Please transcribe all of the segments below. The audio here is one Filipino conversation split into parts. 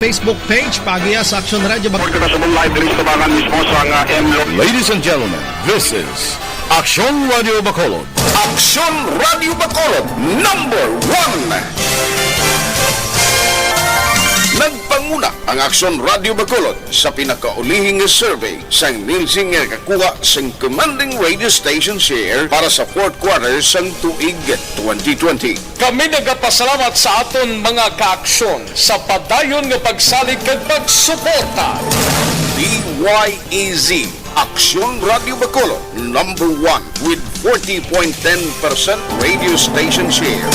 Facebook page, Pagia sa Action Radio. Ladies and gentlemen, this is Action Radio Bacolod. Action Radio Bacolod #1. Nagpanguna ang Action Radio Bacolod sa pinakaulihing survey sa Nilsing nga kakuha sa commanding radio station share para sa fourth quarter sang tuig 2020. Kami nagapasalamat sa aton mga kaaksyon sa padayon nga pagsalig kag pagsuporta. DYEZ Action Radio Bacolod #1 with 40.10% radio station share.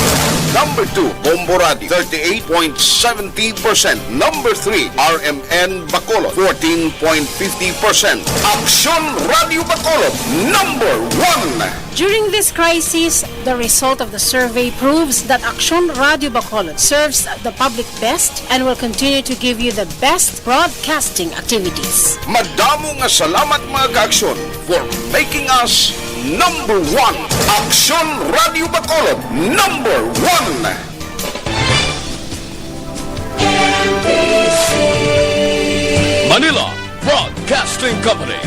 Number 2, Bombo Radio 38.70%. Number 3, RMN Bacolod 14.50%. Action Radio Bacolod #1. During this crisis, the result of the survey proves that Action Radio Bacolod serves the public best and will continue to give you the best broadcasting activities. Madamo nga salamat mga ka-aksyon for making us #1. Action Radio Bacolod #1. Manila Broadcasting Company.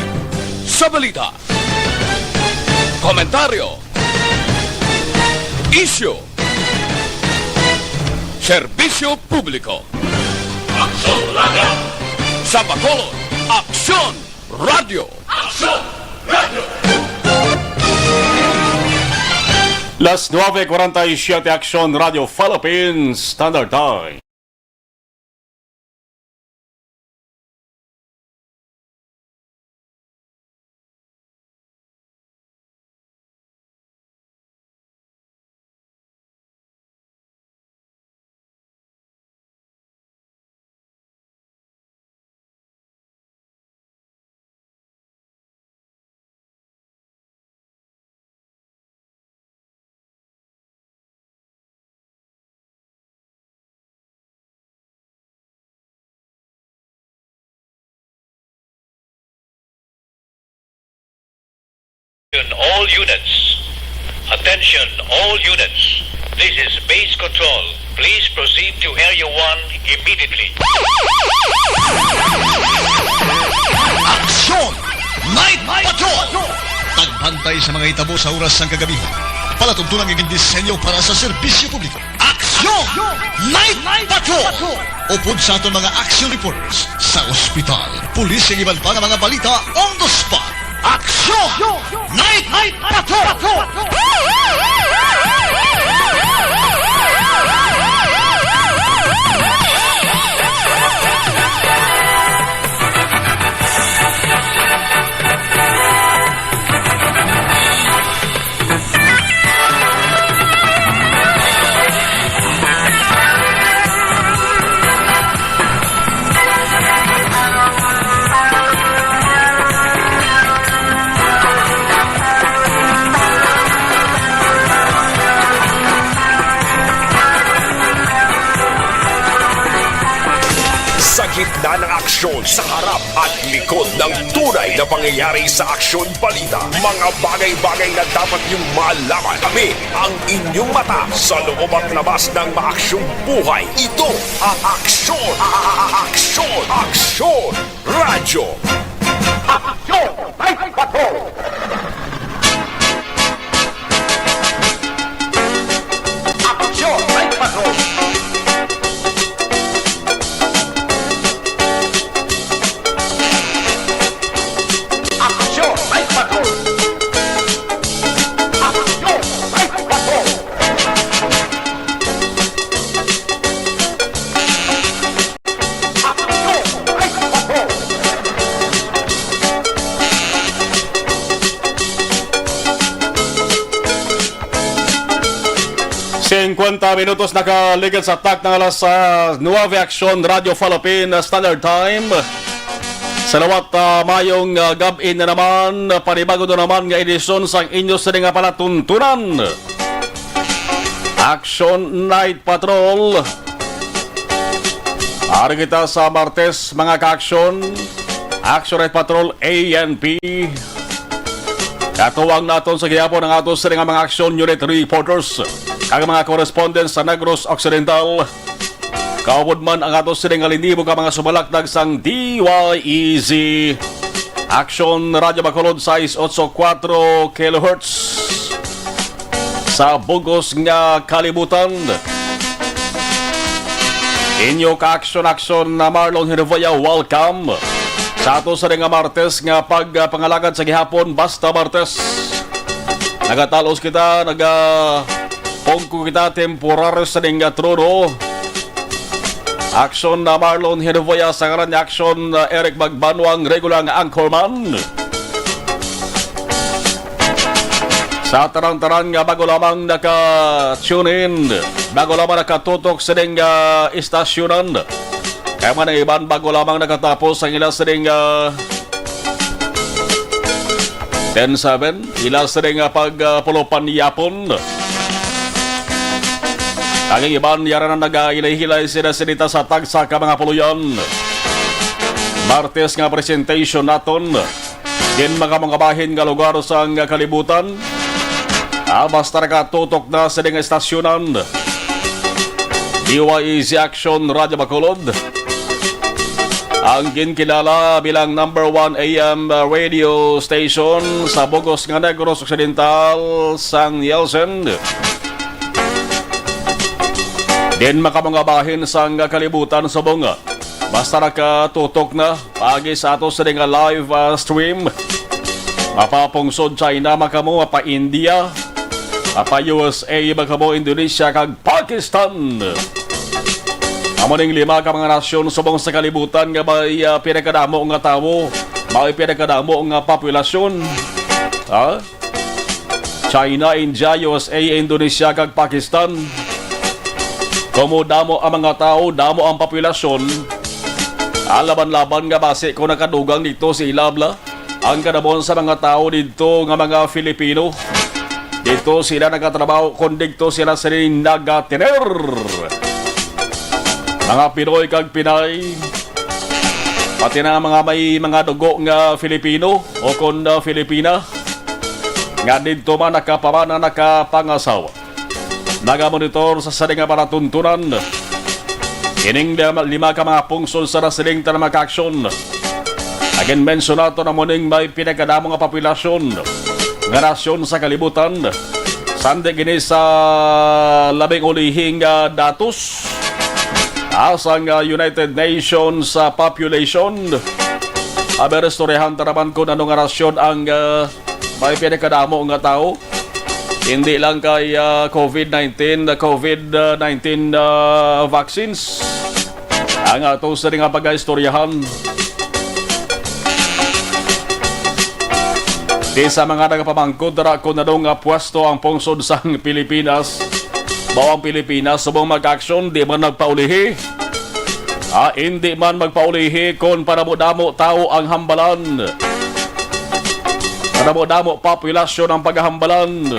Sa balita, komentaryo, isyu, serbisyo publiko. Aksyon Radio! Sa Bacolod, Aksyon Radio! Aksyon Radio! Las 9:47 Action Radio Philippines Standard Time. All units. Attention, all units. This is base control. Please proceed to Area 1 immediately. Aksyon! Night Patrol! Tagbantay sa mga itabo sa oras ng kagabihan. Palatuntunan ng disenyo para sa serbisyo publiko. Aksyon! Night Patrol! Upod sa aton mga action reporters sa ospital, pulis ang iban pa ng mga balita on the spot. Aksyon! Night Patrol! Gitna ng aksyon sa harap at likod ng tunay na pangyayari sa Aksyon Balita. Mga bagay-bagay na dapat niyong malaman. Kami ang inyong mata sa loob at labas ng maaksyong buhay. Ito ang Aksyon! Aksyon! Aksyon! Radyo! Aksyon! Night Patrol! Aksyon! Night Patrol! Minutos nakaligid sa attack ng alas 9 Action Radio Philippines Standard Time. Salawat mayong gabi na naman, panibago na naman nga edisyon sa inyo sa nga palatuntunan. Action Night Patrol. Ari kita sa Martes mga ka-action. Action Night Patrol ANP. Katuwang naton sa gihapon ng atos sa mga action unit reporters. Ang mga correspondents sa Negros Occidental, Kaupod man ang ato sining alinibo ka mga sumalakdag sang DYEZ. Action Radyo Bacolod size 84 kHz. Sa bugos nga kalibutan. Inyo ka-action na Marlon Hervaya, welcome. Sa ato sa nga Martes nga pagpangalagad sa gihapon, basta Martes. Nagatalos kita, pongko kita temporary sa nga trono. Action na Marlon Hervaya sa ngaran ni Action Eric Magbanwang, regular nga anchorman. Sa tarang-tarang nga bago lamang naka-tune in, bago lamang nakatutok sa ding istasyonan. Kaya man iban bago lamang nakatapos ang ilas sa ding 10-7, ilas sa ding pagpulupan yapon. Ang iban, yaran na nag-hilay-hilay sinasinita sa tagsa ka mga puluyan. Martes nga presentation naton. Din mga bahin nga lugar sa kalibutan. Basta nakatutok na sa mga estasyonan. DYEZ Action Radyo Bacolod. Ang ginkilala bilang number 1 AM radio station sa Bogos nga Negros Occidental, San Yelsen. Din makamangabahin sa kalibutan sa bunga. Basta nakatutok na pagi sa ato sa nga live stream. Mapapungsod China, makamo, mapa India, mapa USA, makamo Indonesia, kag Pakistan. Amoning 5 ka mga nasyon subong sa kalibutan nga may pinakadamo nga tawo, may pinakadamo nga populasyon. China, India, USA, Indonesia, kag Pakistan. Como damo ang mga tao, damo ang populasyon, alaban-laban nga base kung nakadugang dito si Ilabla, ang kadamon sa mga tao dito nga mga Filipino. Dito sila nagatrabaho, kung dito sila nagatiner. Mga Pinoy kag Pinay, pati na mga may mga dugo nga Filipino o kung Filipina, nga dito man nakapamana, nakapangasawa. Nagamonitor sa saling nga paratuntunan. Ining 5 ka mga pungsod sa nasiling na maka-aksyon. Again, mention nato na muning may pinagkadamo nga populasyon nga nasyon sa kalibutan. Sande gini sa labing ulihing datos asang United Nations population. Aberestoryahan taraman ko na nga nasyon ang may pinagkadamo nga tao. Hindi lang kay COVID-19 vaccines ang ato sa nga pag-istoryahan. Di sa mga nagapamangkod dara ko na dong pwesto ang pungsod sa Pilipinas. Bawang Pilipinas subong mag-aksyon, di man nagpaulihi. Hindi man magpaulihi kung panamo-damo tao ang hambalan. Panamo-damo populasyon ang paghambalan.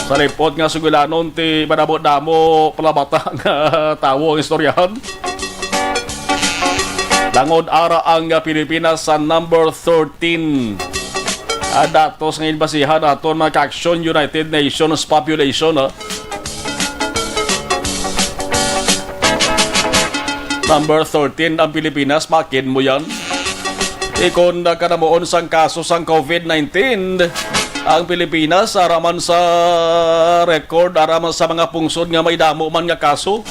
Sa report nga sugulanon ti panamo-damo palabata nga tao ang istoryahan. Langod ara ang Pilipinas sa number 13. Datos ngayon basihan aton mga Action United Nations population. Number 13 ang Pilipinas, makin mo yan. Ikon na kanamoon sang kaso sang COVID-19, ang Pilipinas araman sa record, araman sa mga pungsod nga may damo man nga kaso.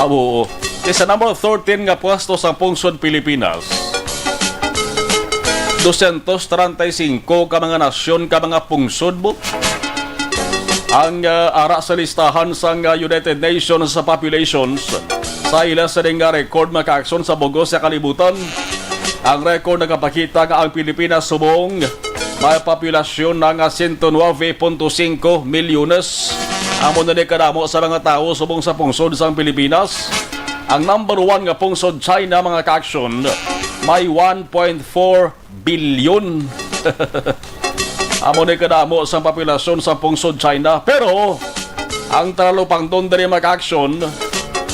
Oo. Sa number 13 nga pwesto sa pungsod Pilipinas. 235 ka mga nasyon, ka mga pungsod mo. Ang ara sa listahan sa United Nations sa populations sa ila sa nga record maka-aksyon sa Bogos sa kalibutan. Ang record nagapakita nga ang Pilipinas subong may populasyon ng 109.5 milyones. Ang muna ni kadamo sa mga tao subong sa pungsod sa Pilipinas. Ang number 1 nga pungsod China mga ka-aksyon may 1.4 bilyon. Ang muna ni kadamo sa populasyon sa pungsod China. Pero ang talupang doon dari mga ka-aksyon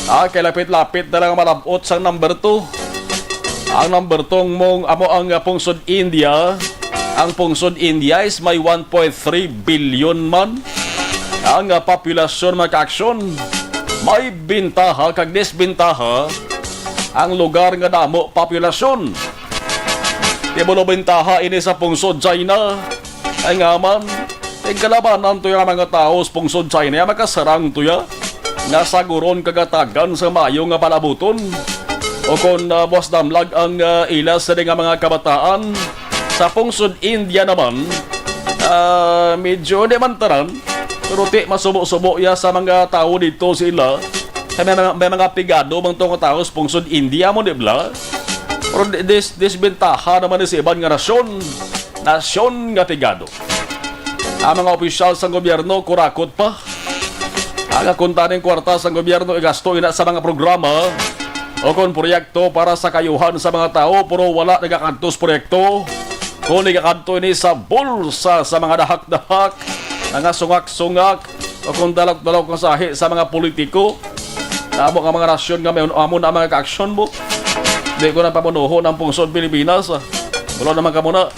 kay lapit-lapit na lang malabot sa number 2. Ang number 2 mong amo ang pungsod India. Ang pungsod India is may 1.3 billion man. Ang populasyon mga ka-aksyon may bintaha kag disbintaha ang lugar nga damo populasyon. Di mo bintaha ini sa pungsod China ay nga man kalabanan to yung mga tao sa pungsod China makasarang to ya nga saguron kagatagan sa mayo nga palabuton o kung buwas damlag ang ilas sa nga mga kabataan sa pungsod India naman medyo di man taran pero ti masubo-subo ya sa mga tao dito sila may mga pigado bang itong tao sa pungsod India mo di ba pero disbentaha naman sa ibang nga nasyon nga pigado ang mga opisyal sa gobyerno kurakot pa ang kuntaning kwarta sa gobyerno igasto ina sa mga programa o kung proyekto para sa kayuhan sa mga tao pero wala nagakantos proyekto kung nagakanto ini sa bulsa sa mga dahak-dahak mga sungak-sungak o kung dalak-dalak ng sahi sa mga politiko amo nga mga rasyon nga may amo na mga ka-aksyon mo di ko na pamunuho ng pungsod Pilipinas wala naman ka muna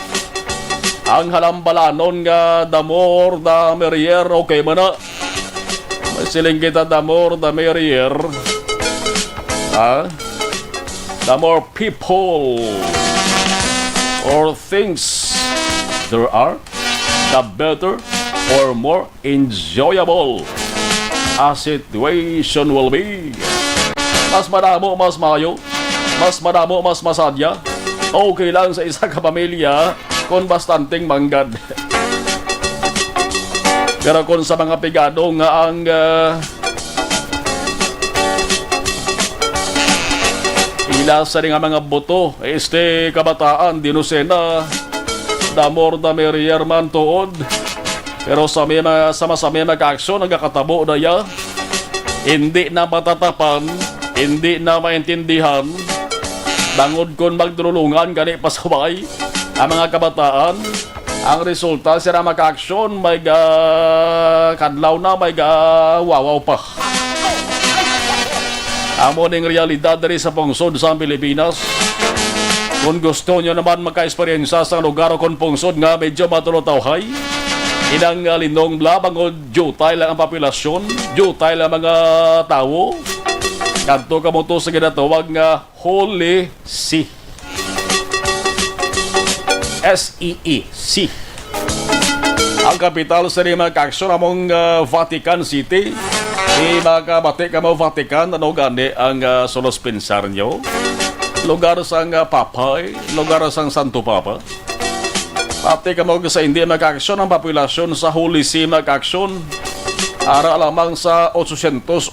ang halambalanon nga damor da Merrier okay man na may siling kita damor da Merrier the more people or things there are the better or more enjoyable a situation will be. Mas madamo, mas mayo, mas madamo, mas masadya. Okay lang sa isa ka pamilya kung bastanting manggad. Pero kung sa mga pigado nga ang ilas sa nga mga boto este kabataan dinusena damor da Merrier man tuod pero sa masami mag-aksyon nagkakatabo na ya hindi na matatapan hindi na maintindihan bangod kung magdulungan gani pasaway ang mga kabataan ang resulta sila mag-aksyon may kadlaw na may wawaw pa amo ning realidad diri sa pungsod sa Pilipinas. Kung gusto nyo naman magka-esperyensa sa lugar o kung pungsod nga medyo matulotawhay, inang linong blabangod jutay lang ang populasyon, jutay lang mga tao. Kanto ka mo to sa ginatawag nga Holy See. S-E-E-C. Ang kapital sa mga kaksyon among Vatican City. Di makabati ka mo Vatican, ano gani ang solos pensar nyo? Lugar sang Papay, lugar sang Santo Papa. Pati ka mo sa hindi mag-aksyon ang populasyon sa Holy See mag-aksyon. Ara lamang sa 801,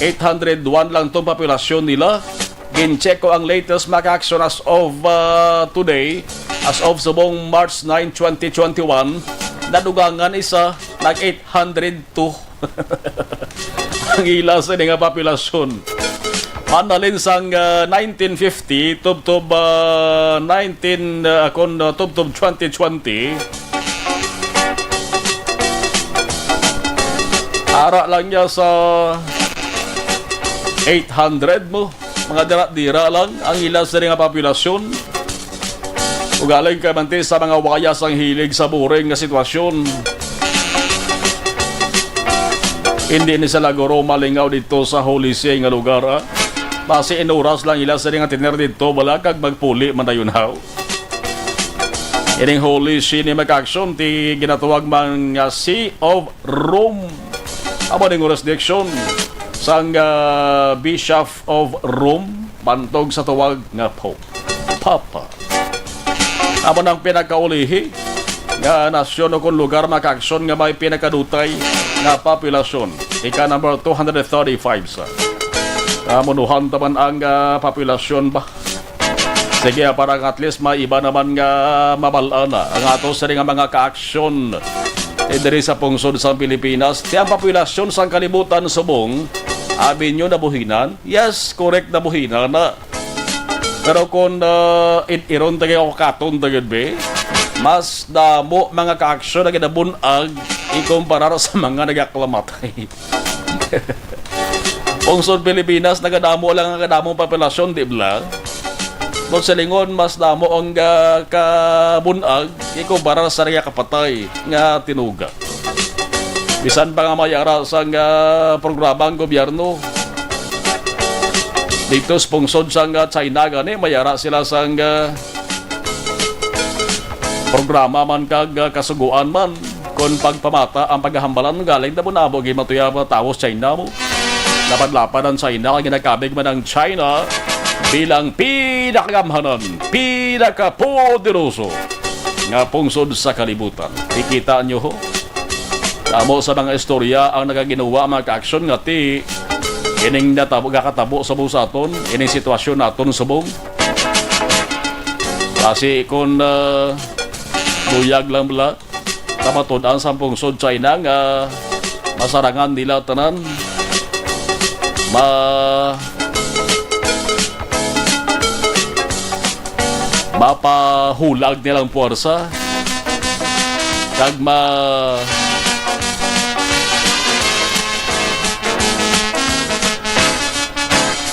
801 lang itong populasyon nila. Gincheck ko ang latest mag-aksyon as of today, as of subong March 9, 2021, nadugangan isa nag-802 ang ilas sa nga populasyon. Manalin sang 1950 tub 2020 ara lang niya sa 800 mo mga dira-dira lang ang ilas sa nga populasyon. Ugaling ka man sa mga wayas ang hilig sa boring nga sitwasyon. Hindi ni sa lagoro malingaw dito sa Holy See nga lugar. Base inuras lang ila sa nga tiner dito wala kag magpuli man dayon haw. Ining Holy See ni mag-aksyon ti ginatawag man nga Sea of Rome. Amo ning jurisdiction sang Bishop of Rome bantog sa tuwag nga Pope Papa. Amo nang pinakaulihi nga nasyon o kung lugar mag-aksyon nga may pinakadutay nga populasyon. Ika number 235 sa. Munuhan taman ang populasyon ba? Sige, parang at least may iba naman nga mabalana. Ang ato sa nga mga ka-aksyon diri sa pungsod sa Pilipinas. Ang populasyon sa kalibutan subong, abin nyo nabuhinan? Yes, correct nabuhinan na. Pero kung iron tagay o katon tagad be, mas damo mga ka-aksyon na ginabunag ikumpara sa mga nagaklamatay. Pungsod Pilipinas, nagadamo lang ang kadamong populasyon, di ba? Kung sa lingon, mas damo ang kabunag ikumpara sa mga kapatay nga tinuga. Bisan pa nga mayara sa programa ang gobyerno. Dito sponsor sa China gani, mayara sila sa programa man kag kasuguan man. Kung pagpamata ang paghahambalan galing na mo na mo gimatuya mga tawos China mo. Lapad-lapad ang China, ginakabig man ang China bilang pinakagamhanan, pinakapoderoso nga pungsod sa kalibutan. Ikita nyo ho, tamo sa mga istorya ang nagaginawa mga ka-aksyon nga ti ining kakatabo sa busaton, ining sitwasyon naton subong. Kasi kung buyag lang bala, tamatod ang sampungsod China nga masarangan nila tanan, mapahulag nilang puwersa kag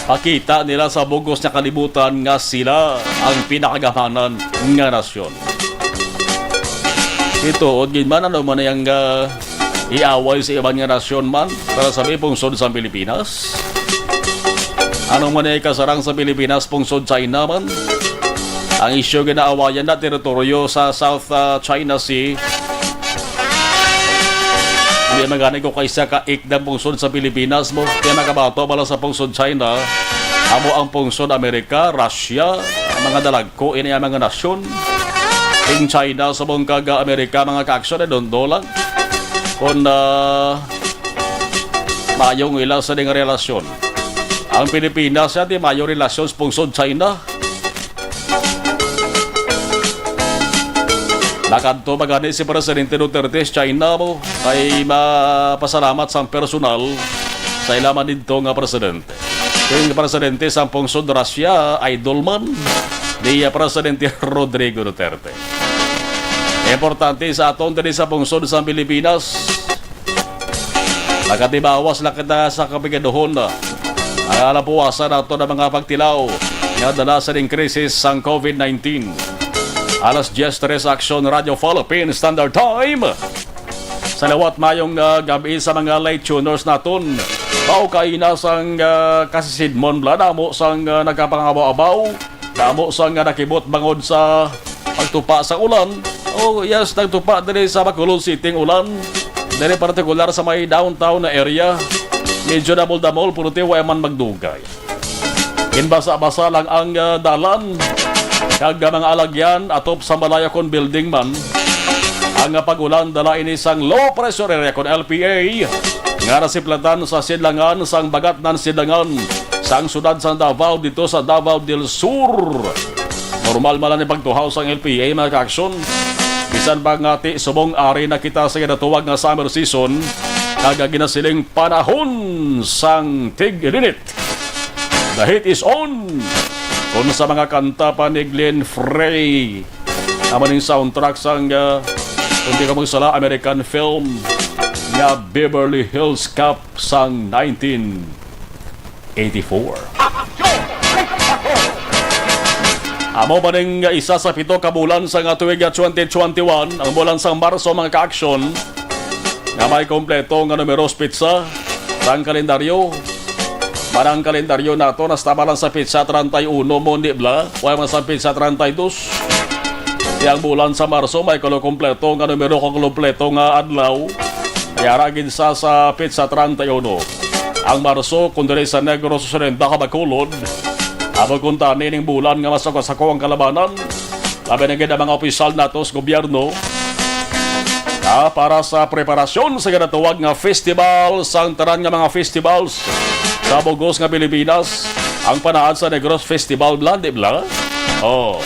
pakita nila sa bugos na kalibutan nga sila ang pinakagamanan nga nasyon. Ito, gin man ano man yung iaway sa ibang nga nasyon man para sabi pungsod sa Pilipinas. Ano man ay kasarang sa Pilipinas pungsod China man. Ang isyo ginaawayan na teritoryo sa South China Sea. Hindi magani ko kaysa ka-ikdang pungsod sa Pilipinas mo. Kaya nakabato pala sa pungsod China. Amo ang pungsod Amerika, Russia, ang mga dalagko, ini ang mga nasyon. King China sa buong kaga-Amerika, mga ka-aksyon, doon lang. Kung mayong ilang sa ding relasyon. Ang Pilipinas yan, di mayong relasyon sa pungsod China. Nakanto magani si Presidente Duterte sa China mo ay mapasalamat sa personal sa ilaman dito nga presidente. Yung presidente sa pungsod Russia, idol man ni Presidente Rodrigo Duterte. Importante sa aton din sa pungsod sa Pilipinas. Nakatibawas lang kita sa kapigaduhon na ang alapuwasan nato ng mga pagtilaw nga dala sa ring krisis sang COVID-19. Alas 10:03 Aksyon Radio Philippines Standard Time. Sa lawat mayong gabi sa mga late tuners naton. Pao kaina sang kasisidmon bla damo sang nagkapangabaw-abaw. Damo sang nakibot bangod sa pagtupa sa ulan. Oh yes, nagtupa din sa Bacolod City ulan. Dili partikular sa may downtown na area. Medyo damol-damol puro ti way man magdugay. Kinbasa-basa lang ang dalan. Kag mga alagyan atop sa Malayakon building man ang pagulan dala ini sang low pressure area kon LPA nga nasiplatan sa sidlangan sang bagat nan sidlangan sang sudad sang Davao dito sa Davao del Sur. Normal man ni pagtuhaw sang LPA mga ka-aksyon. Bisan ba ngati subong ari na kita sa ginatuwag nga summer season kag ginasiling panahon sang tig-init. The heat is on. Kung sa mga kanta pa ni Glenn Frey, naman yung soundtrack sang kung di ka magsala American film nga Beverly Hills Cop sang 1984. Amo pa rin isa sa 7 ka bulan sa tuig 2021, ang bulan sang Marso mga ka-aksyon nga may kompleto nga numeros pizza sang kalendaryo. Marang kalendaryo nato nastama lang sa pizza 31 mo di bla, wala man sa pizza 32. Yang bulan sa Marso may kompleto nga numero kompleto nga adlaw. Yara ginsa sa pizza 31. Ang Marso kun diri sa Negros Occidental Bacolod. Amo kun tani ning bulan nga masako ang kalabanan. Labi na gid mga opisyal nato sa gobyerno. Para sa preparasyon sa ginatuwag nga festival sang tanan nga mga festivals sa Bugos nga Pilipinas, ang panahon sa Negros Festival Blandi bla. Oh.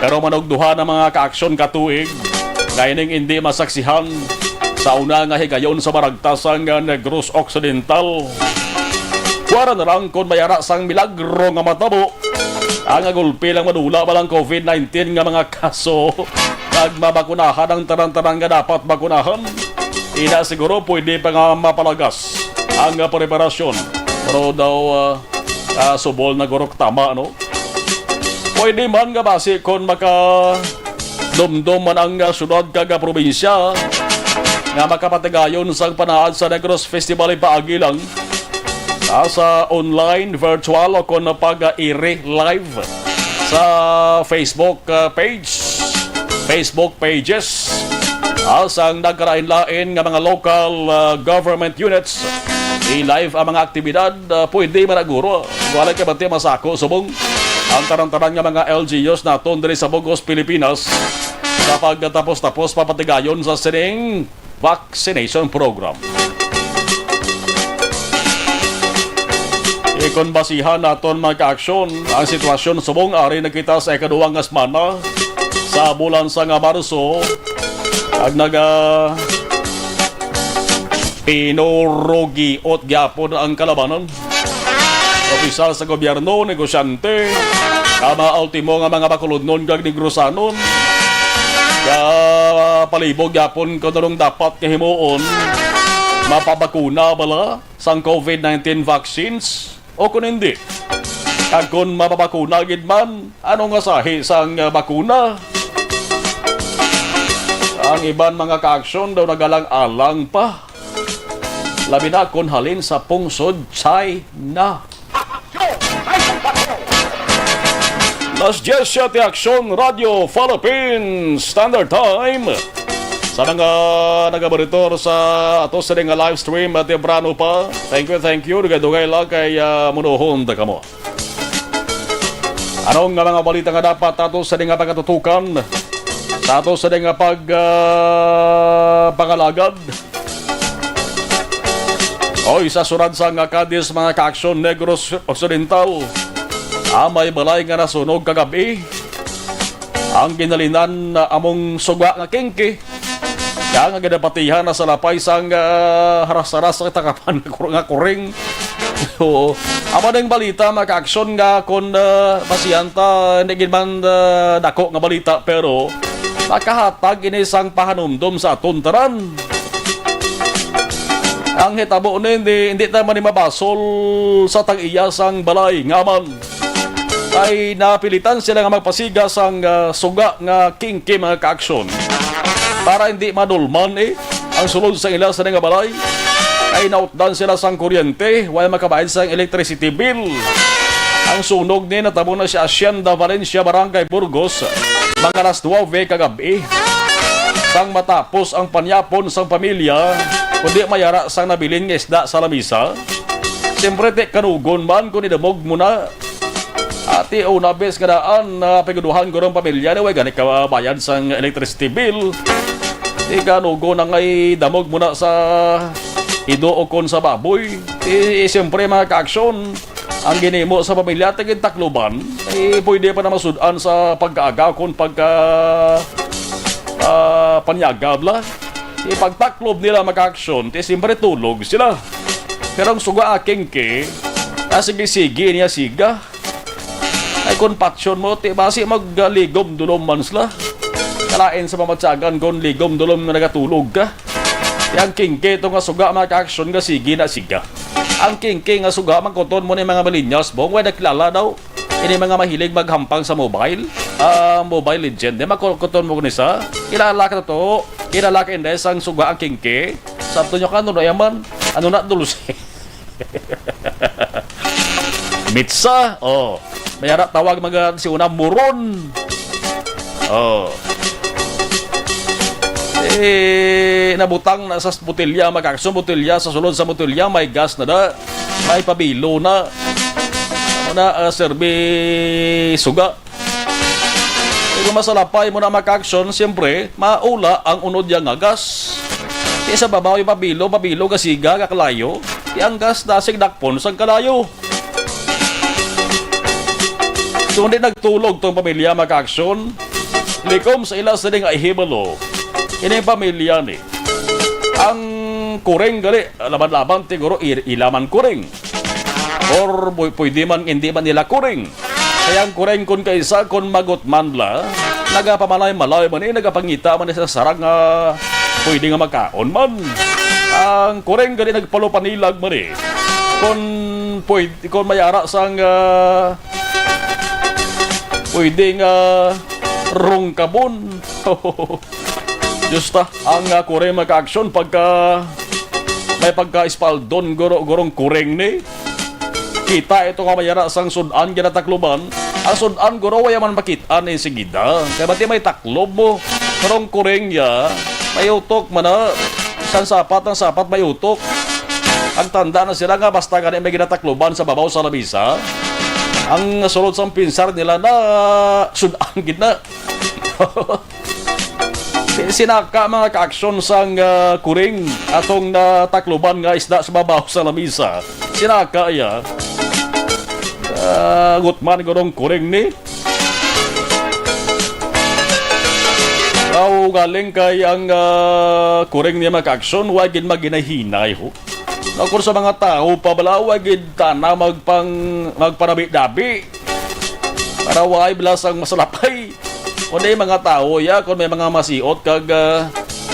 Pero manugduha ng mga ka-aksyon katuig, gayning hindi masaksihan sa una nga higayon sa maragtasang Negros Occidental. Kuwara na lang kung mayara sang milagro nga matabo, ang agulpi lang madula palang COVID-19 nga mga kaso, kag mabakunahan ang tanan-tanan nga dapat bakunahan. Ina siguro pwede pa nga mapalagas ang preparasyon. Pero daw subol na gorok tama, no? Pwede man nga basi kung maka dumdum man ang syudad kaga probinsya nga makapatigayon sa panaad sa Negros Festival paagi lang sa online, virtual o kung pag-iri live sa Facebook pages asang nagkarain-lain nga mga local government units i-live ang mga aktibidad pwede managuro wala ka bante masako subong ang tarang-tarang nga mga LGUs naton diri sa Bugos, Pilipinas sa pagtapos-tapos papatigayon sa sining vaccination program. Ikon basihan naton mga ka-aksyon ang sitwasyon subong ari nakita sa ikaduwang nga semana sa bulan sa nga Marso ag pinurugi ot gyapon ang kalabanan. Opisyal sa gobyerno, negosyante, mga ultimo nga mga bakulodnon kag negrosanon ka palibog gyapon kadulong dapat kahimuon mapabakuna bala sang COVID-19 vaccines o kung hindi. Kag kung mapabakuna gid man, ano nga sahi sang bakuna? Ang iban mga ka-aksyon daw nagalang-alang pa. Labi na kung halin sa pungsod China. Las 10 siya ti Aksyon Radio Philippines Standard Time. Sa mga nagabaritor sa ato sa nga live stream at Brano pa. Thank you. Dugay lang kay munuhon da kamo. Anong nga mga balita nga dapat ato sa nga pagkatutukan? Sa ato sa nga pangalagad? Sa surad sa nga Cadiz mga ka-aksyon Negros Occidental. May balay nga nasunog kagabi. Ang ginalinan na among suga nga kingki. Kaya nga ginapatihan na sa lapay sang haras-haras sa takapan nga kuring. Amo ding balita mga ka-aksyon nga kung pasiyanta hindi man dako nga balita pero makahatag inisang pahanumdom sa aton taran. Ang hitabo na hindi naman mabasol sa tag-iyasang balay ngaman ay napilitan sila nga magpasigas ang suga nga kingki mga ka-aksyon para hindi madulman ang sulod sa ila sa nga balay ay nautdan sila sang kuryente while makabayad sa electricity bill. Ang sunog ni natabo na si Hacienda Valencia, Barangay Burgos mga alas 9 kagabi sang matapos ang panyapon sang pamilya kundi mayara sang nabilin nga isda sa lamisa. Siyempre kanugon man kung idamog mo na ati una bes nga daan na piguduhan ko ng pamilya na way ganit ka bayad sang electricity bill. Di kanugon na ngay damog mo na sa idookon sa baboy. Siyempre mga ka-aksyon ang ginimo sa pamilya tigin takloban pwede pa na masudan sa pagkaaga kung panyagab la. Pagtaklob nila maka-aksyon, siyempre tulog sila. Pero ang suga aking sige niya siga. Ay kung patsyon mo, basi magligom dulom man sila. Kalain sa mamatsagan kung ligom dulom na nagatulog ka. Ang kingke ito nga suga maka-aksyon nga sige na siga. Ang kingke nga suga magkoton mo ni mga malinyas bong, way nakilala daw. Ini mga mahilig maghampang sa mobile. Mobile Legend. Magkoton mo kunisa. Kilala ka to. Kilala ka indes ang suga ang kingke. Sabto nyo ka, ano na yaman? Ano na dulus? Mitsa. Mayara tawag mga si una muron. Nabutang na sa botelya, magkakasong botelya, sa sulod sa botelya, may gas na da. May pabilo na. Serbi suga. Kung masalapay mo na maka-aksyon, siyempre, maula ang unod yang gas. Di sa babaw yung pabilo kasiga, kakalayo. Di ang gas nasig dakpon sa kalayo. So, hindi nagtulog tong pamilya maka-aksyon. Likom sa ila sa nga ihibalo. Ini yung pamilya ni. Ang kuring gali, laban-laban, tiguro ilaman kuring. Or pwede man, hindi man nila kuring. Kaya ang kuring kun kaisa kun magot man la, nagapamalay-malay man nagapangita man sa sarang pwede nga makaon man. Ang kuring gali nagpalupanilag man Kung mayara sang pwede nga rungkabon. Justa, ang kuring magka-aksyon pagka may pagka-espaldon gurong kuring ni. Kita ito nga mayara sang sudan ginatakloban. Ang sudan guro waya man makita ni sigida. Kaya bati may taklob mo. Karong kuring ya, may utok man na. Isang sapat ang sapat may utok. Ang tanda na sila nga basta ganit may ginatakloban sa babaw sa labisa. Ang sulod sa pinsar nila na sudan gina. Sinaka mga ka-aksyon sang kuring atong natakloban nga isda sa babaw sa lamisa. Sinaka ya. Gutman gurong kuring ni. Galing kay ang kuring niya mag-aksyon, wagin maginahinay ho. Kung sa mga tao pa bala, wagin tana magpanabi-dabi. Para wa'y bilasang masalapay. Kung may mga tao ya, kung may mga masiot kag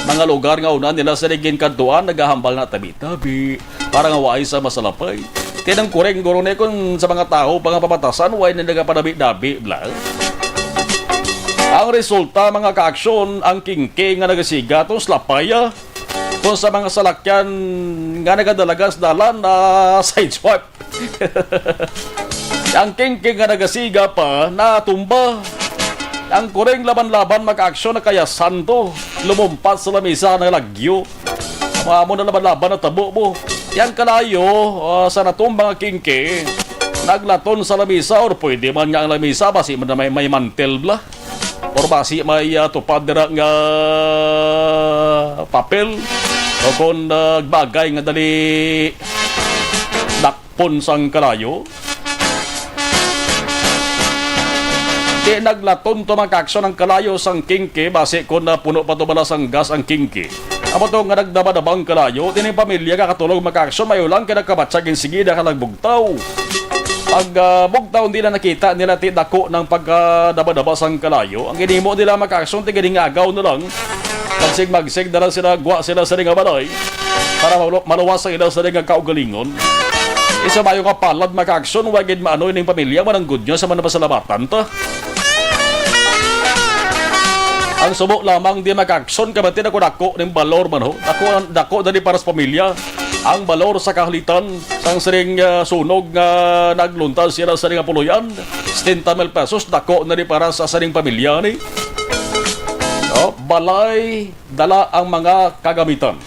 mga lugar nga una nila sa ligin kantuan, naghahambal na tabi-tabi. Para nga wa'y sa masalapay. Tinang kuring gurong na kung sa mga tao, pangapapatasan, wa'y na nagpanabi-dabi. Ang resulta mga ka-aksyon, ang kingking nga nagasiga itong slapaya. Kung sa mga salakyan nga nagadalagas dalan na side swipe. Ang kingking nga nagasiga pa natumba. Ang kuring laban-laban mag-aksyon na kaya santo. Lumumpas sa lamisa ng lagyo. Mga mo na laban-laban na tabo mo. Yang kalayo sa natumbang kingking. Naglaton sa lamisa or pwede man nga ang lamisa basi man na may mantel bla. Or basi may tupad na nga papel o kung nagbagay nga dali dakpon sang kalayo. Di naglaton to magkaksyon ang kalayo sang kingke basi kung puno pa to bala sang gas ang kingke. Amo to nga nagdabadabang kalayo, din yung pamilya kakatulog magkaksyon may ulang kinakabatsagin sige na kalagbugtaw. Pag bugtaw hindi na nakita nila ti dako ng pagdabadaba sang kalayo. Ang ginimo nila magkaksyon ti ganing agaw na lang. Magsig na lang sila, guwa sila sa ring balay para maluwas sa ilaw sa ring kaugalingon. Isa ba yung kapalad magkaksyon, wagid maano yung pamilya, manang good nyo sa manapasalamatan ta. Ang subo lamang di magkaksyon, kabatin ako dako ng balor man ho. Dako dali para sa pamilya. Ang balor sa kahalitan sang sering sunog nga nagluntas sila sa ring apuluyan 70,000 pesos dako na di para sa saring pamilya ni. Balay dala ang mga kagamitan.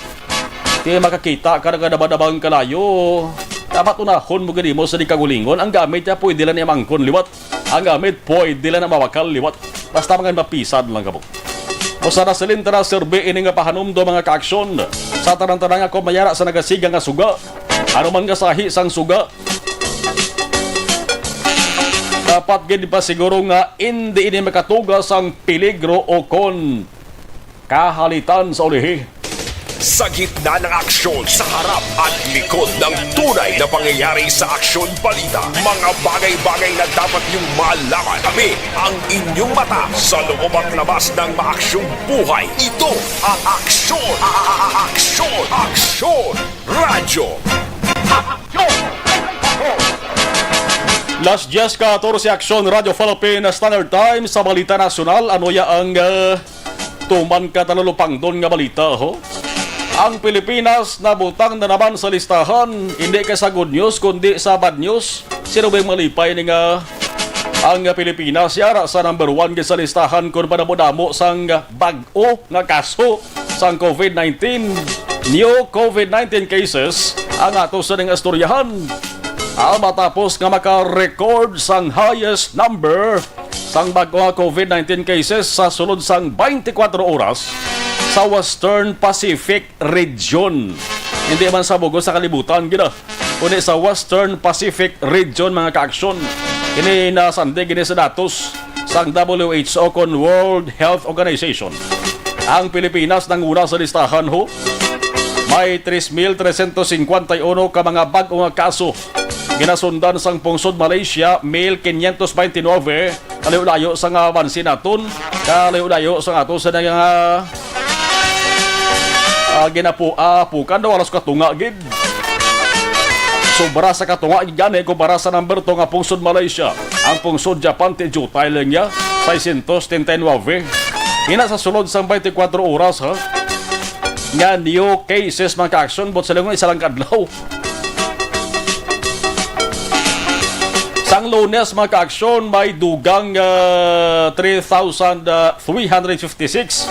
Di makakita ka nga dabadabang kalayo. Dapat unahon mo ganimo sa di kagulingon. Ang gamit niya pwede lang niya mangkon liwat. Ang gamit pwede lang na mawakal liwat. Basta mga mapisad lang kabuk. O sa nasalin tara survey ini nga pahanom do mga kaaksyon. Sa tanang-tanang ako mayara sa nagasiga nga suga. Ano man nga sahi sang suga. Dapat gid pa siguro nga hindi ini makatugas ang peligro o kon kahalitan sa ulihi. Sa gitna ng aksyon, sa harap at likod ng tunay na pangyayari sa Aksyon Balita, mga bagay-bagay na dapat niyong malaman. Kami ang inyong mata sa loob at labas ng maaksyong buhay. Ito ang Aksyon! Aksyon! Aksyon! Radyo! Las 10:14 Aksyon Radio Philippines Standard Time sa Balita Nasional. Ano ya ang tuman katalulupang doon nga balita ho? Ang Pilipinas nabutang na naman sa listahan, hindi ka sa good news kundi sa bad news. Sino bang malipay ni nga ang Pilipinas yara sa number 1 sa listahan kung panamudamo sang bag-o nga kaso sang COVID-19. New COVID-19 cases ang ato sa ning istoryahan. Matapos nga maka-record sang highest number sang bag-o nga COVID-19 cases sa sulod sang 24 oras sa Western Pacific Region. Hindi man sa bugos sa kalibutan gina, kundi sa Western Pacific Region mga kaaksyon. Kini nasandi gini sa datos sang WHO kon World Health Organization. Ang Pilipinas nanguna sa listahan ho. May 3,351 ka mga bag-o nga kaso. Ginasundan sang pungsod Malaysia 1,529 kalayo-layo sa nga bansin naton, kalayo-layo sa ato sa nga ginapukan daw alas katunga gid. Sobra sa katunga gani kumpara sa number 2 nga pungsod Malaysia. Ang pungsod Japan ti jutay lang niya 639. Ina sa sulod sa 24 oras ha. Nga new cases mga ka-aksyon bot sa lingon isa lang kadlaw. Sang Lunes mga ka-aksyon may dugang 3,356.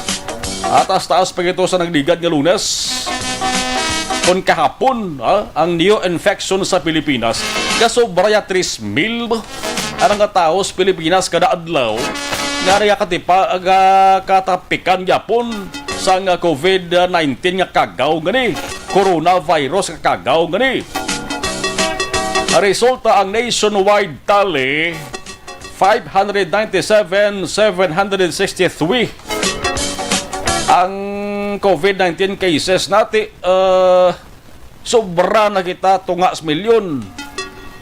Atas-taas pa ito sa nagligad nga Lunes. Kung kahapon ang new infection sa Pilipinas kasobra ya 3,000 ang nga tao sa Pilipinas kada adlaw nga rin katapikan yapon sa nga COVID-19 nga kagaw gani coronavirus nga kagaw gani. Resulta ang nationwide tally 597,763 ang COVID-19 cases natin. Sobra na kita tunga sa milyon.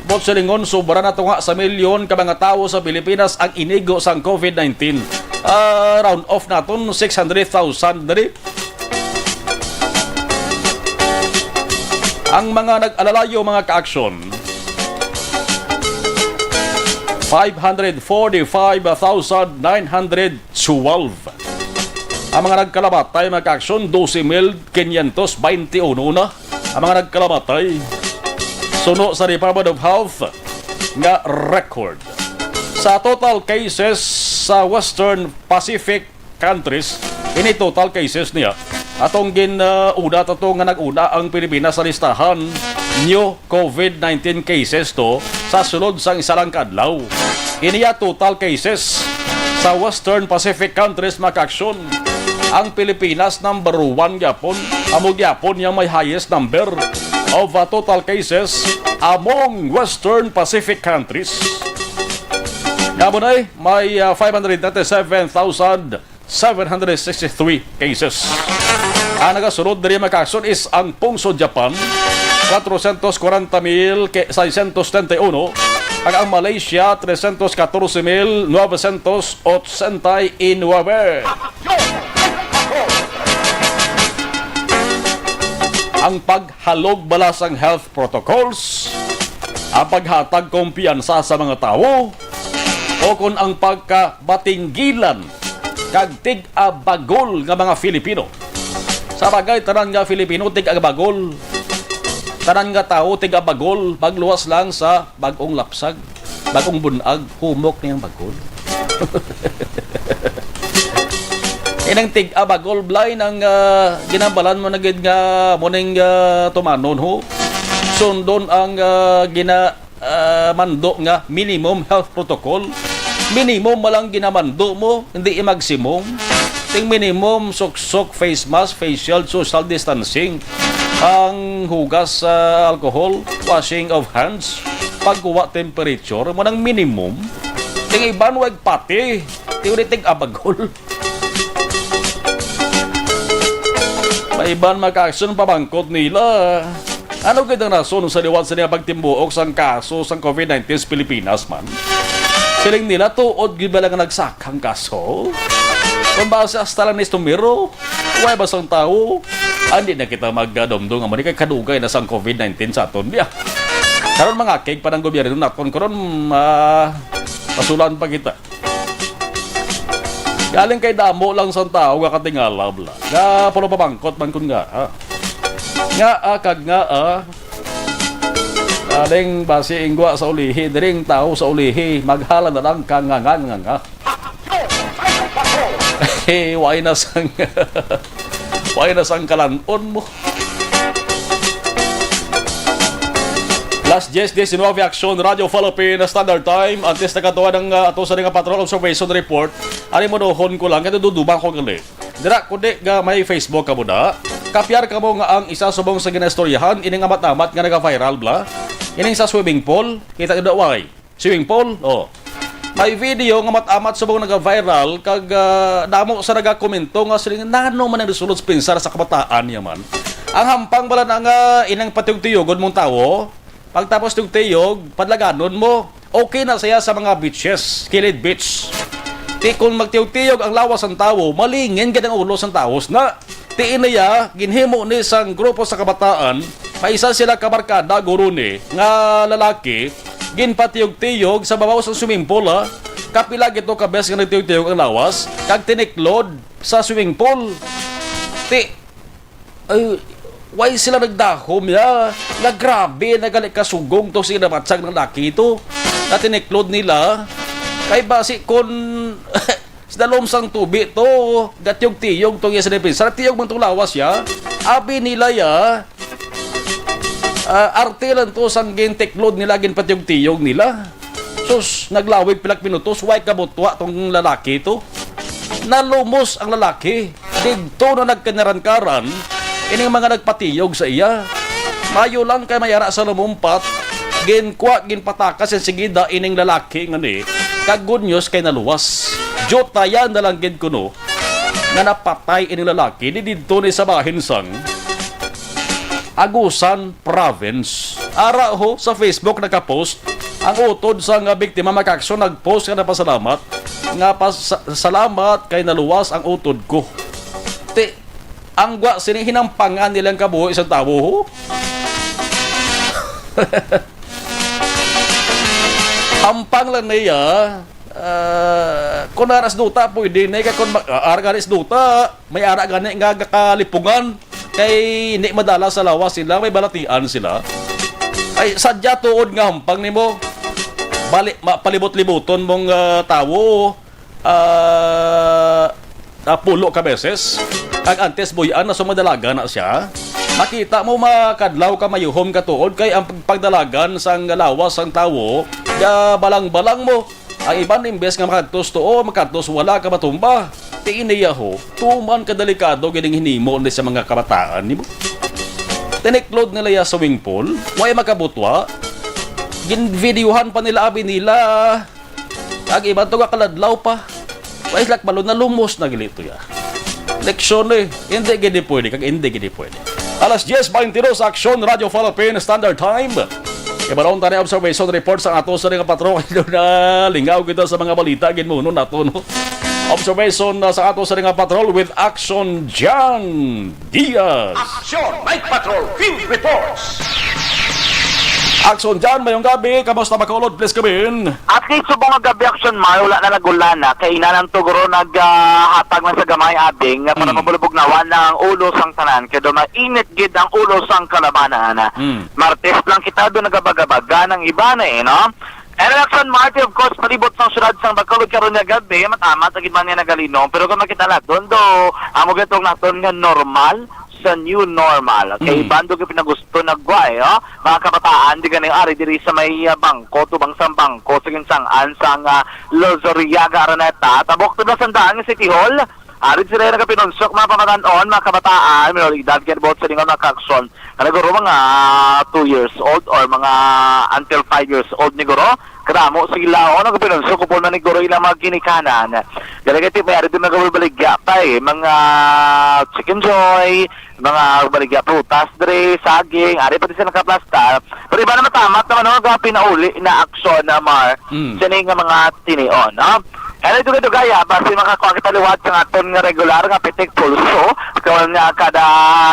Bot sa lingon, sobra na tunga sa milyon ka mga tao sa Pilipinas ang inigo sa COVID-19. Round off natin 600,000 dari. Ang mga nag-alalayo mga ka-aksyon 545,912. Ang mga nagkalamatay mga ka-aksyon 12,521 na ang mga nagkalamatay. Suno sa Department of Health nga record. Sa total cases sa Western Pacific countries, ini total cases niya. Atong ginauna to nga nag-una ang Pilipinas sa listahan new COVID-19 cases to sa sulod sang isa lang kadlaw. Iniya total cases sa Western Pacific countries mga ka-aksyon. Ang Pilipinas number 1 yapon. Among yapon yung may highest number of total cases among Western Pacific countries. Gabon ay may 537,763 cases. Ang nagasunod na rin makakson is ang Pungso, Japan, 440,631. At ang Malaysia, 314,989. Ang paghalog balasang health protocols, ang paghatag kumpiyansa sa mga tao, o kung ang pagkabatinggilan kag tig-abagol nga mga Filipino. Sa bagay, tanan nga Filipino tig-abagol. Tanan nga tao tig-abagol, pagluwas lang sa bagong lapsag, bagong bunag, humok niyang bagol. Inang tig-abagol blind ang ginambalan mo na gid nga muning tumanon ho. Sundon ang ginamando nga minimum health protocol. Minimum malang ginamando mo, hindi i-maximum. Ting minimum sok-sok, face mask, facial, social distancing, ang hugas sa alcohol, washing of hands, pagkuha temperature, mo ng minimum. Ting iban wag pati, tiuri tig-abagol. Maiban makakson pabangkot nila. Ano kitang rason sa liwat sa niya pagtimbuok sang kaso sang COVID-19 sa Pilipinas man? Siling nila tuod gibala nga nagsakang kaso? Kung basa hasta lang ni Stumiro, huwag ba sang tao? Hindi na kita magdomdong nga kay kadugay na sang COVID-19 sa aton niya. Karon mga cake pa ng gobyerno naton karon pasulan pa kita. Galing kay damo lang sa tao nga katingala bla. Nga puno pabangkot man kun nga. Nga kag nga galing basi ingwa sa ulihi, diring tao sa ulihi, maghala na lang kangangan nga. Why na sang kalanon mo. Last 10-19 Action Radio Philippines Standard Time. Antes na katuwa ng ato sa nga Patrol Observation Report. Ani mo dohon ko lang, kaya dudubang ko gali. Dira, kundi nga may Facebook ka mo na. Kapyar ka mo nga ang isa subong sa ginastoryahan, ining amat-amat nga nag-viral bla. Ining sa swimming pool, kita ka daway. Swimming pool, oh. May video nga amat-amat subong nag-viral, kag damo sa nag-komento nga siling nano man ang results pinsar sa kabataan yaman. Ang hampang bala na nga inang patiyog-tiyogod mong tao, pagtapos ng tiyog, padlaganon mo, okay na saya sa mga beaches, kilid beach. Ti kung magtiyog-tiyog ang lawas ng tao, malingin ka ng ulo ng taos na. Ti inaya, ginhimo ni sang grupo sa kabataan, paisa sila kabarkada, guro ni, nga lalaki, ginpatiyog-tiyog sa babaw sa swimming pool ha. kapila gito kabes nga nagtiyog-tiyog ang lawas, kag tiniklod sa swimming pool. Ay, why sila nagdahom ya? Nga grabe, nagali kasugong to sila matsag ng laki ito. Na tiniklod nila, kay basi kon dalom sang tubi to, gatyog-tiyog to yes sa tiyog man to lawas ya. Abi nila ya, arte lang to sang gintiklod nila, ginpatyog-tiyog nila. Sus, naglawig pilak minutos, why kabutwa tong lalaki to? Nalumos ang lalaki. Dito na nagkanaran-karan, ining mga nagpatiyog sa iya. Mayo lang kay mayara sa lumumpat, ginpatakas ang sigida ining lalaki nga ni, kag good news kay naluwas. Jotayan na lang gid kuno nga napatay ining lalaki di dito ni sa bahinsang Agusan Province. Ara ho sa Facebook nakapost ang utod sa nga biktima makakson, nagpost nga napasalamat nga salamat kay naluwas ang utod ko. Ang gwa sinihinampangan nilang kabuho isang tao ho. Ampang lang niya, kung aras duta pwede na kung araganis duta may ara gani nga kalipungan kay hindi madala sa lawas sila, may balatian sila. Ay sadya tuod nga hampang nimo, balik palibot-libuton mong tawo, pulo ka beses kag antes buyan na sumadalaga na siya. Makita mo makadlaw ka mayuhom ka tuod kay ang pagdalagan sang lawas sang tawo ga balang-balang mo. Ang iban imbes nga makadtos tuo, makadtos wala ka matumba. Tiiniya ho, tuman ka delikado gining hinimo ni sa mga kabataan nimo. Tiniklod nila ya swimming pool, way makabutwa. Ginvideohan pa nila abi nila. Ang iban to kaladlaw pa. Way lak balon na lumos na gilito ya. Leksyon eh, hindi gini pwede, kag hindi gini pwede. Alas 10:22 sa Aksyon Radio Philippine Standard Time. Ibaron tani observation report sa ato sa nga patro na lingaw kita sa mga balita ginmuno nato no. Observation sa ato sa nga patrol with Action Jan Diaz. Aksyon Night Patrol Field Reports. Action Jan, mayong gabi, kamusta Bacolod? Please come in. At least subong nga gabi Action Mar, wala na nagulana kay inanan tuguro naghatag na sa gamay abing nga para mabulubog nawan na ang ulo sang tanan kay do mainit gid ang ulo sang kalabanan. Martes lang kita do nagabaga-baga ng iba na no. And Action Marty, of course, palibot sang syudad sang Bacolod karon nga gabi, matama sa gid man nga nagalino, pero kung makita naton do amo gitong naton nga normal sa new normal. Kay bando ko pinagusto nagway, mga kabataan di ganing ari diri sa may bangko tubang sang bangko sa ginsang-an sang Lozoriaga Araneta tabok to sandaan nga City Hall. Ari sila nagapinonsok mga pamatanon, mga kabataan, minoridad kaya bot sa lingaw na kaksyon. Kanaguro mga 2 years old or mga until 5 years old ni Guro. Kramo sila o nagapinonsok ko po na ni Guro ilang mga ginikanan. Galagati may ari din nagabaligya pa mga chicken joy, mga baligya prutas, dre, saging, ari pati sila nakaplasta. Pero iba na matamat naman nga pinauli na aksyon na Mar sa nga mga tinion. Kaya ito gaya, basi makakuha kita liwat sa aton nga regular nga pitik pulso kung nga kada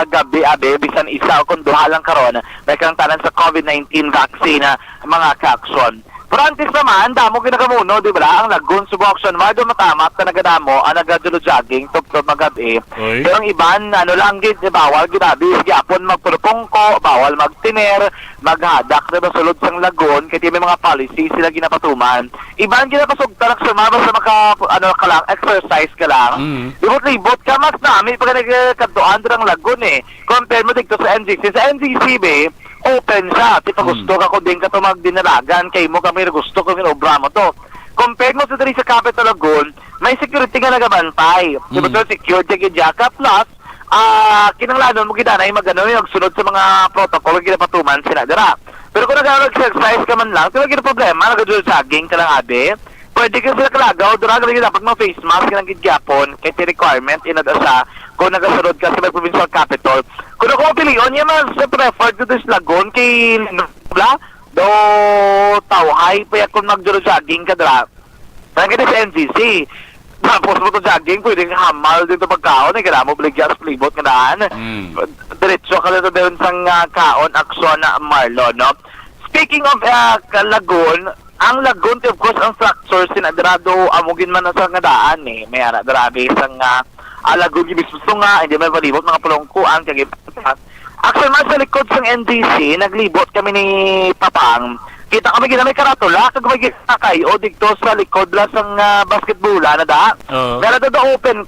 gabi abe, bisan isa o kung duha lang karon may kang tanan sa COVID-19 vaccine mga kaaksyon. Pero antes naman, damo kinakamuno, di ba? Ang Lagoon, Subo Action, Mardo matamat na nagadamo, ang nagadulo jogging, top-top magabi. Pero ang iban, lang gid, bawal ginabi, gyapon magpulupongko, bawal magtiner, maghadak, diba, sulod sang Lagoon, kaya may mga policy sila ginapatuman. Iban ginapasugta, nagsumaba sa kalang, exercise ka lang. Libot-libot ka, mas nami, pag nagkaduan doon ang Lagoon Compare mo dito sa NGC. Sa NGC, open siya. Tipo gusto ka kung din ka ito magdinalagan, kay mo kami gusto kami obra mo to. Compared mo sa diri sa Capital Lagoon, may security nga nagabantay. Diba ito, security kaya plus, kinanglanon mo gidanay yung sunod sa mga protocol ginapatuman sila dira. Pero kung nag-exercise ka man lang, diba gina problema, nag-dual jogging ka lang abe, pwede ka sila kalagaw, doon nga dapat mga face mask ka ng gigyapon, kaya requirement, inada siya, kung nagasunod ka sa may provincial capital. Kung ako piliyon, yan man sa preferred to this Lagoon, kay Nubla, do tawhay, pa kung mag-jogging ka dira. Parang kita sa NCC, tapos mo to jogging, pwede kang hamal dito pagkaon, kaya mo bligyan sa plibot nga daan. Diretso ka dito doon sa kaon, aksyon na Marlon, no? Speaking of Lagoon, Ang lagun, of course, ang structure, sinadrado, amugin man na sa nga daan eh. May ara, darabi, isang lagun, yung gusto nga, hindi may palibot, mga pulongkuan, kagip. Actually, mas sa likod ng NDC, naglibot kami ni Papang. Kita kami may karatula, kag may ginakay, o dito sa likod lang ng basketball, na da. Meron doon open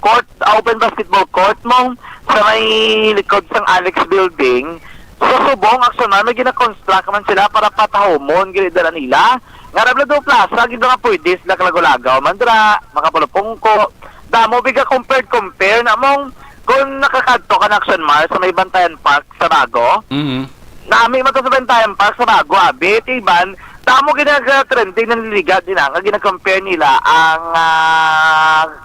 basketball court mong sa may likod ng Alex Building. So, subong, actually, may ginakonstruct man sila para patahomon, ginidala nila. Nga rabla do plaza, gito nga pwede sila kalagulagaw, mandra, makapulupungko. Damo, biga compare na mong, kung nakakadto ka na Action Mall sa may Bantayan Park sa Bago, nami mo to sa Bantayan Park sa Bago, abi, tiban, damo ginag-trending ng liligad din nga, gina-compare nila ang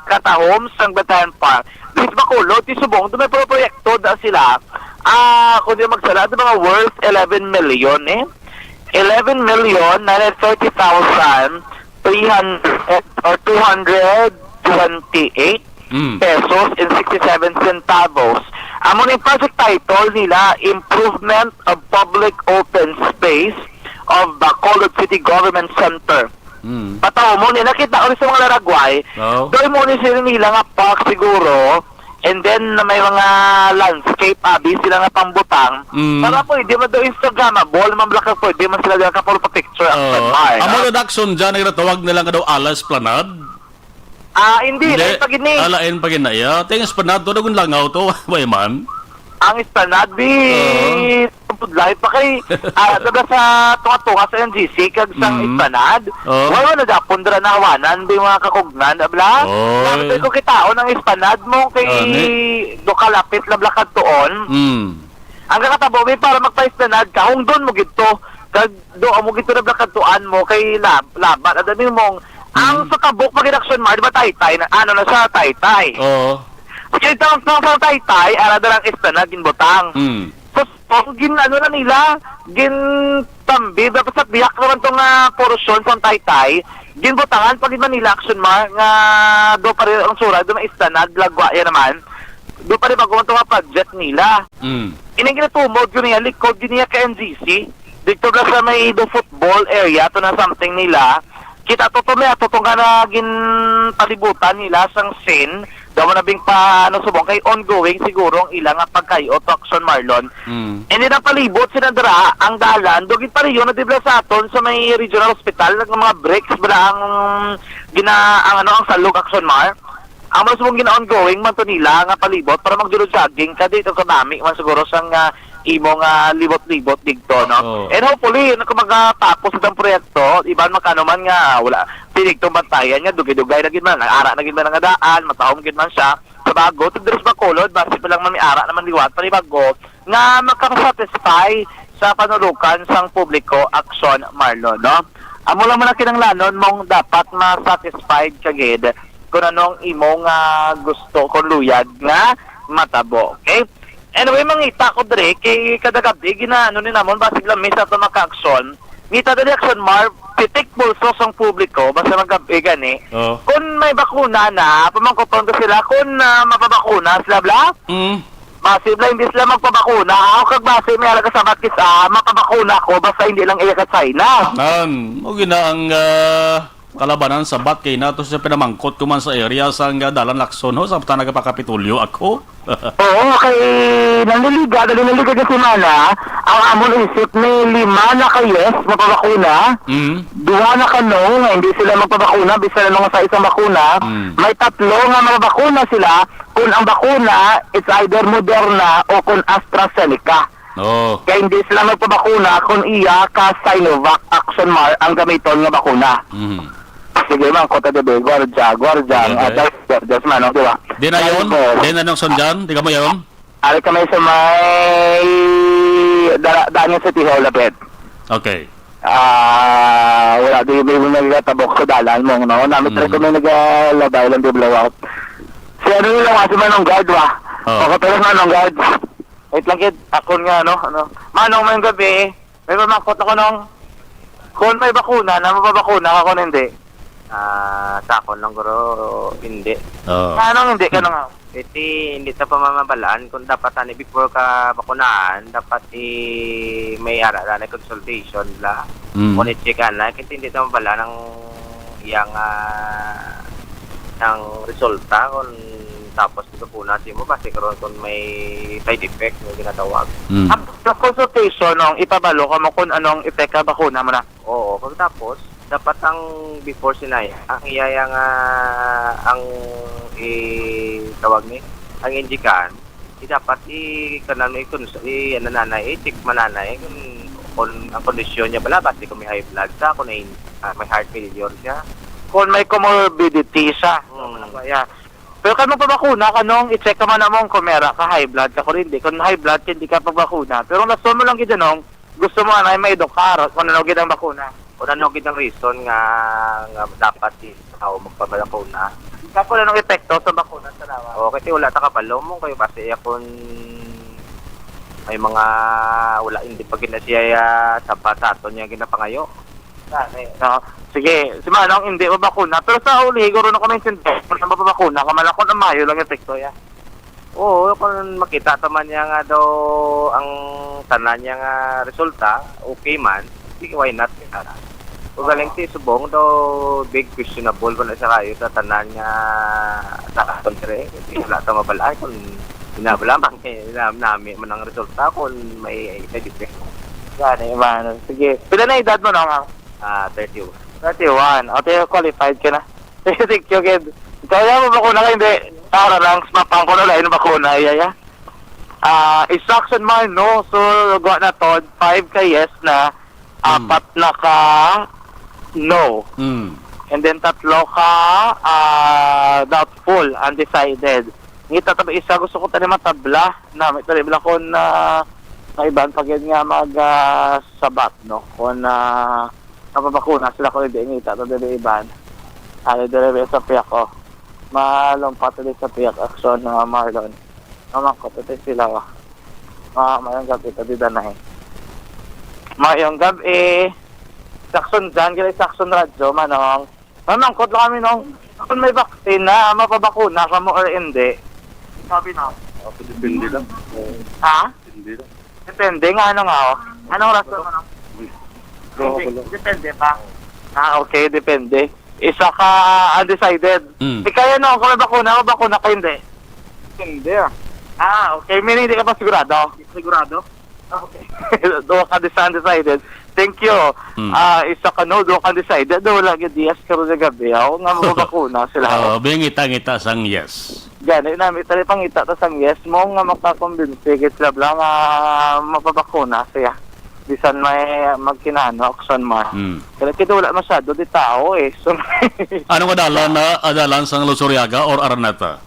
katahoms ng Bantayan Park. Bis Bacolod, tisubong, doon may proyekto da sila, kung di magsala, ito mga worth 11 million, 11,930,300 or 228 pesos and 67 centavos. Amo ni project title nila, Improvement of Public Open Space of Bacolod City Government Center. Pataw mo ni nakita ko sa mga laragway. Doy mo ni sila nila nga park siguro. And then may mga landscape abi sila nga pambutang. Para pwede mo daw Instagramable, mamlaka pwede man sila ka puro pa picture amo redaction dyan, tawag nila nga daw Alas Esplanade. Hindi, lain pag ini. Lain pag inaya. Ting Esplanade, to dagun langaw to, way man. Ang Esplanade, lain pa kay, daga sa tunga-tunga sa NGC, kag sa Esplanade, wala na dapon dira na hawanan, di mga kakugnan, abla. Tapos ko kitao ng Esplanade mo, kay do kalapit lablakad toon. Ang kakatabo, may para magpa-Esplanade ka, kung doon mo gito, kag do mo gito lablakad toan mo, kay laban, adami mong, ang sa tabok pag-inaction mo, di ba Taytay? Ano na siya, Taytay? Oo. Kaya ito sa Taytay, arada lang Esplanade, ginbotang. So, ano na nila, gintambi, dapat sa biyak naman itong porosyon sa Taytay, ginbotangan, pag iba nila action mo, nga do pa rin ang sura, do na Esplanade, lagwa, yan naman, do pa rin magawa itong project nila. Inang ginatumod, yun niya, likod, yun niya ka NGC, dito na sa may do football area, ito na something nila, kita totoo nga na ginpalibutan nila sang sin, daw na bing subong kay ongoing siguro ang ilang pagkayo to Action Marlon. Hindi na palibot sinadra ang dalan, dugit pa rin yun na dibla sa aton sa may regional hospital, ng mga bricks bala ang ang salug Action Mar. Ang mga subong gina-ongoing man to nila nga palibot para magdulog-jogging ka dito sa nami man siguro sang imong libot-libot digto, no? And hopefully, kung magtapos itong proyekto, iban makano man nga, wala, tinigtong bantayan nga, dugay-dugay na gid man, ara na gid man nga daan, matahom gid man siya, sa Bago, tigdiris Bacolod, base pa lang man may ara naman liwat, pa ni Bago, nga makasatisfy sa panulukan sang publiko, Action Marlon, no? Amo lang man kinanglanon mong dapat ma-satisfied kagid kung anong imong gusto, kung luyag nga matabo, okay? Anyway, mangita ko dre, kay kadagabi, ginaano ni namon, basig lang may sa ito maka-aksyon. Ngita dali aksyon, Mar, pitik pulso sang publiko, basta magabi gani. Kung may bakuna na, pamangkotong ko sila, kung mapabakuna sila, bla? Base bla, hindi sila magpabakuna. Ako kag base, may alaga sa batkis, mapabakuna ko, basta hindi lang iyakat na. O gina ang kalabanan sa bat kay nato sa pinamangkot ko man sa area sa dalan Lacson ho, sa tanaga pa Kapitulyo ako. Oo, kay naliliga na si Mana, ang amon isip may 5 na yes, mapabakuna, 2 na no, nga hindi sila magpabakuna, bisa na mga sa isang bakuna, may 3 nga mapabakuna sila, kung ang bakuna, it's either Moderna o kung AstraZeneca. Kaya hindi sila magpabakuna kung iya ka Sinovac Action Mar ang gamiton nga bakuna. Sige man, kota de Guardia, Guardias man, di ba? Di na yun? Di na nung sondyan? Di ka mo yun? Ari kami sa may daan sa Tihol, lapit. Okay. Wala, di ba yung nagtatabok sa dalan mo, no? Namit rin kami nagalabay lang di blowout. Si ano nila kasi manong guard, ba? Pero manong guard. Wait lang, kid. Ako nga, no? Manong may gabi, may mamangkot ako nung kung may bakuna, na mapabakuna ako hindi. Sa akon lang guro hindi. Anong hindi ka nga? Hindi sa pamamabalaan kung dapat before ka bakunaan, dapat may ara na consultation la. Kung i-checkan na, kasi hindi naman pala ng iyang ng resulta kung tapos dito po natin mo kasi karon kung may side effect na ginatawag. Sa consultation, nung ipabalo ka mo kung anong effect ka bakuna mo na. Oo, pagkatapos dapat ang before sinaya ang iyayang ang tawag ni ang indikan dapat kanan mo nanay check mananay kung ang kondisyon niya bala kasi kung may high blood siya kung may heart failure siya Kung may comorbidity siya. Yeah. Pero kung magpabakuna, kanong i-check ka man namang kung meron ka high blood ka kung hindi. Kung high blood ka, hindi ka pabakuna. Pero kung nasun mo lang gito nung, gusto mo na may edukar kung ano gito ang bakuna. Kung ano gito ang reason nga dapat ikaw magpabakuna. Kako na nung epekto sa bakuna sa nawa. O, kasi wala ta kabalo mo kayo kasi kung may mga wala hindi pa ginasiya sa pataton niya ginapangayo. No. Sige, si Manong hindi mabakuna. Pero sa uli, siguro na kami sinto. Kung saan mabakuna, kamalakon ang mayo lang epekto ya. Oo, kung makita taman niya nga daw ang tanan niya nga resulta, okay man, sige, why not? Kung galing si Subong daw, big questionable kung na siya kayo sa tanan niya sa country. Kasi wala ito mabalay kung inabalamang namin man ang resulta kung may side effect. Gani, Manong. Sige. Pila na edad mo na, 31. 31. O, tayo qualified ka na. Sige, thank you, kid. Kaya mo bakuna ka, hindi. Para lang, smapang ko na lang, bakuna, iya. Instruction mo, no? So, gawa na to, 5 ka yes na, 4 na ka no. And then 3 ka doubtful, undecided. Ngita tabi isa, gusto ko tayo matabla na may talibla ko na iban pag yun nga mag-sabat, no? Kung napabakuna sila ko hindi ngita ito dili iban. Dili sa piyak ko. Malumpat dili sa piyak aksyon na Marlon. Mamangkot ito sila ko. Mayang gabi ito di danay. Mayang gabi Saxon dyan, gila Saxon radyo, Manong. Mamangkot lang kami nung kung may vaccine na mapabakuna ka mo or hindi. Sabi na. Depende lang. Ha? Depende lang. Depende nga, ano nga, oh. Anong rason mo, no? Depende pa. Okay, depende. Isa ka undecided. Kaya no, kung may bakuna ka hindi. Hindi, okay. Meaning hindi ka pa sigurado? Sigurado? Okay. Doon ka undecided. Thank you. Isa ka no, doon ka undecided. Doon lagi diyas ka rin sa gabi. Ako nga mabakuna sila. Bingita-ngita sang yes. Gano'n, namin tayo pangita ta sang yes mo nga makakumbinsi kit sila blang mapabakuna siya. Bisan may magkinano, aksyon mo. Kaya kita wala masyado di tao eh. So, Anong adalan sang Luzuriaga or Araneta?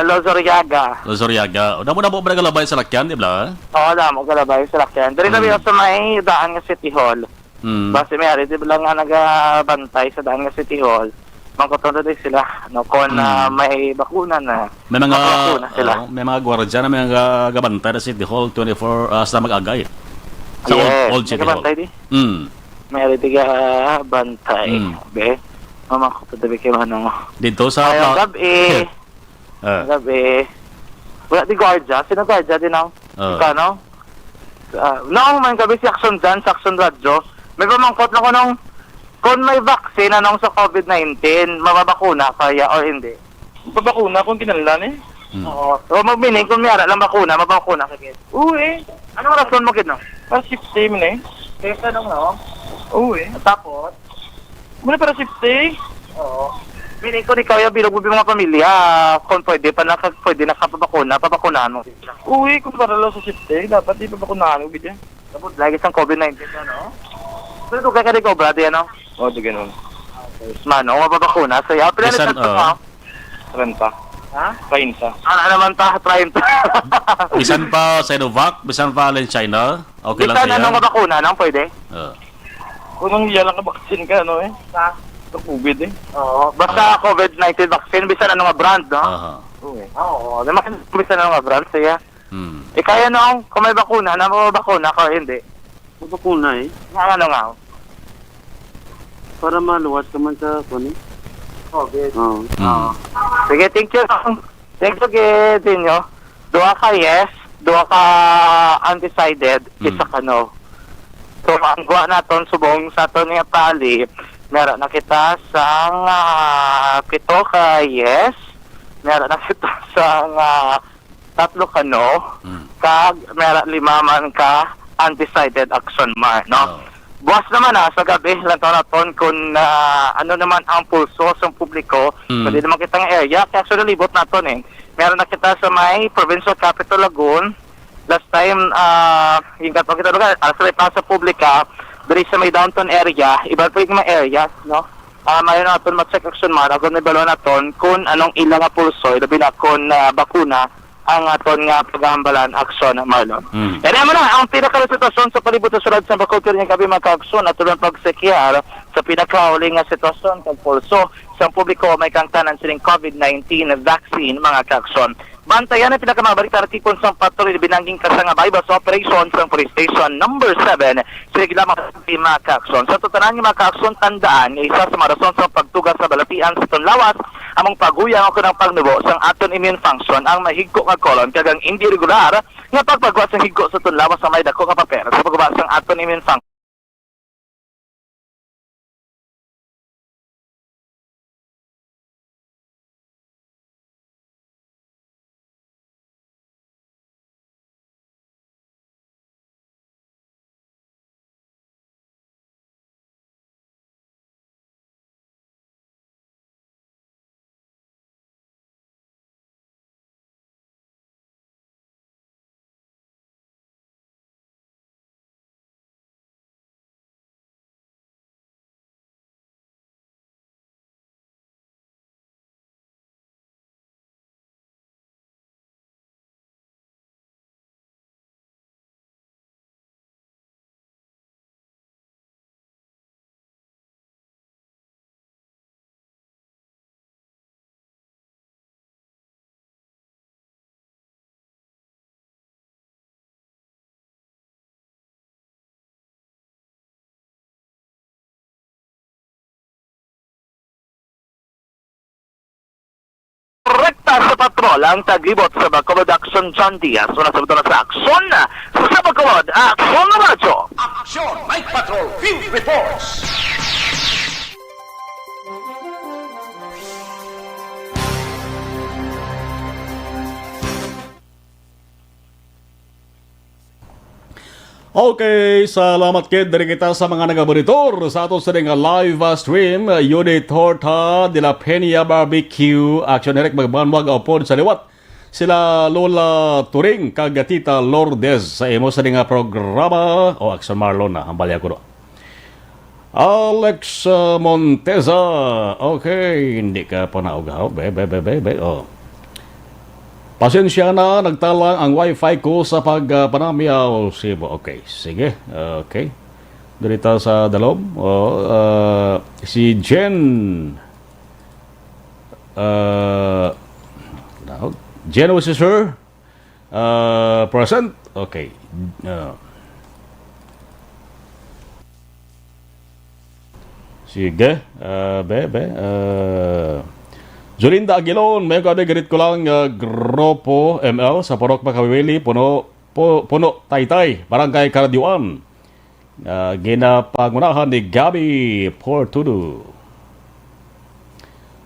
Lozoriaga. Luzuriaga. O, damo na po ba nagalabay sa lakyan, di ba? Oo, damo galabay sa lakyan. Dari na sa may daan nga City Hall. Base may ari, di ba lang nga nagabantay sa daan nga City Hall. Mangkotondo din sila, no, kung may bakuna na. May mga bakuna sila. May mga gwardiya na may mga gabantay na City Hall 24 sa mag-agay. Sa Old City Hall. Di? May ari tiga bantay. Be, mamakotondo din kayo ano. Dito sa ayong gabi. Gabi. Wala di gwardiya. Sino gwardiya din ang? Kano? Noong may gabi si Action dyan, sa Action Radyo, may pamangkot na ko nung kung may vaccine anong sa COVID-19, mababakuna kaya or hindi? Mababakuna kung kinalalan eh. Oo. So, magmining kung mayara lang bakuna, mababakuna ka kid. Oo eh. Anong rason mo kid no? Para safety mo na eh. Kaya tanong no? Oo eh. Tapos? Muna para safety. Oo. Mining kung ikaw yung bilog mo mga pamilya, kung pwede nakapabakuna, pabakunahan mo. Oo eh, kung para lang sa safety, dapat di pabakunahan mo bigyan. Tapos lagi sa COVID-19 ano? Pero kaya ka di ko, brad, ano? Oo, di ganun. Mano, mababakuna sa'yo. Bisan, Renta. Ha? Kainsa. Ano naman ta? 30. Bisan pa Sinovac, bisan pa China. Okay lang bisan siya. anong mabakuna nang pwede? Kung nang iyalang ka vaccine ka, ano eh? Sa COVID eh. Oo. Basta COVID-19 vaccine, bisan ano nga brand, no? Oo eh. Oo. Bisan ano nga brand siya. Kaya nung, kung may bakuna, na mababakuna ka o hindi? Mabakuna eh. Ano nga? Para maluwas ka man sa kunin. COVID. Oo. Sige, thank you. Thank you, Gedinyo. Dua ka yes, dua ka undecided, isa ka no. So, ang guwa naton subong sa aton nga pali, meron na kita sa pito ka yes, meron na kita sa tatlo ka no, kag meron 5 man ka undecided action mark, no? Buwas naman sa gabi lang naton kung ano naman ang pulso sa publiko, pwede naman kita nga area, kaya actually libot naton Meron na kita sa may Provincial Capital Lagoon. Last time, yung kapag kita lugar, sa Plaza Publica, diri sa may downtown area, iba po yung mga areas, no? Mayroon natin mag-check action mara, kung may balo natin kung anong ilang nga pulso, ilabi na kung bakuna ang aton nga paghambalan aksyon, Marlon. Kaya naman na, ang pinaka-sitwasyon sa palibot sa sulad sa Bacolod yung gabi magka-aksyon at tulong pagsekyar sa pinaka-uling nga sitwasyon kag pulso sa publiko may kang tanan siling COVID-19 vaccine mga ka-aksyon. Bantayan ang pinakamabaliktad tipon sa patuloy binangging kasangabay sa operation sa police station number 7 sige lamang sa mga ka-aksyon. Sa tutanan ng mga ka-aksyon tandaan isa sa mga rason sa pagtugas sa balatian sa tunlawas among paguyang ako ng pagnubo sa aton immune function ang mahigko nga kolon kagang hindi regular nga pagpagwa sa higko sa tunlawas sa may dako nga paper sa pagwa sa aton immune function. Rekta sa patrol ang taglibot sa Bacolod Action John Diaz. Una sa na sa aksyon sa Bacolod Action Radyo. Action Night Patrol Field Reports. Okay, salamat kid dari kita sa mga nagabonitor sa ato sa nga live stream Unit Horta de la Peña Barbecue Action Direct magbanwag upon sa liwat sila Lola Turing kag Tita Lourdes sa imo sa nga programa o Action Marlon na hambali ako do. Alex Monteza, okay, hindi ka pa naugaw, oh. Pasensya na, nagtalang ang wifi ko sa pagpanamiyaw. Okay, sige. Okay. Dito sa dalom. Si Jen. Jen was her. Present. Okay. Sige. Jolinda Aguilon, may garit ko lang Grupo ML sa Porok Makawiwili, Puno Taytay, Barangay Karadiwan. Ginapangunahan ni Gabi Portudo.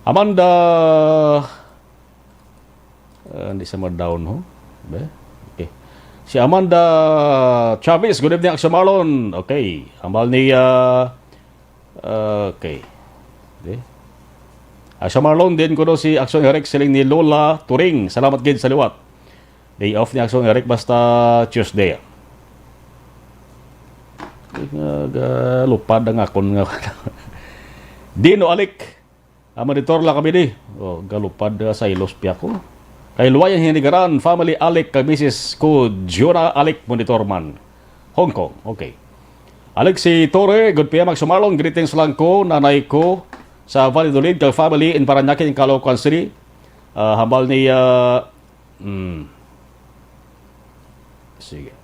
Amanda, hindi sa down ho? Okay. Si Amanda Chavez, good evening Action Marlon. Okay. Amal ni, okay. Sa Marlon din ko si Action Eric siling ni Lola Turing. Salamat gid sa liwat. Day off ni Action Eric basta Tuesday. Lupad ang akon nga. Dino Alik. Monitor lang kami di. Galupad sa ilos piya ko. Kay Luwayan Hinigaran, Family Alik kag Mrs. ko Jonah Alik Monitor man. Hong Kong. Okay. Alik si Torre, good PM Action Marlon. Greetings lang ko, nanay ko sa Valladolid, kag family in Paranaque in Caloocan City. Hambal ni sige.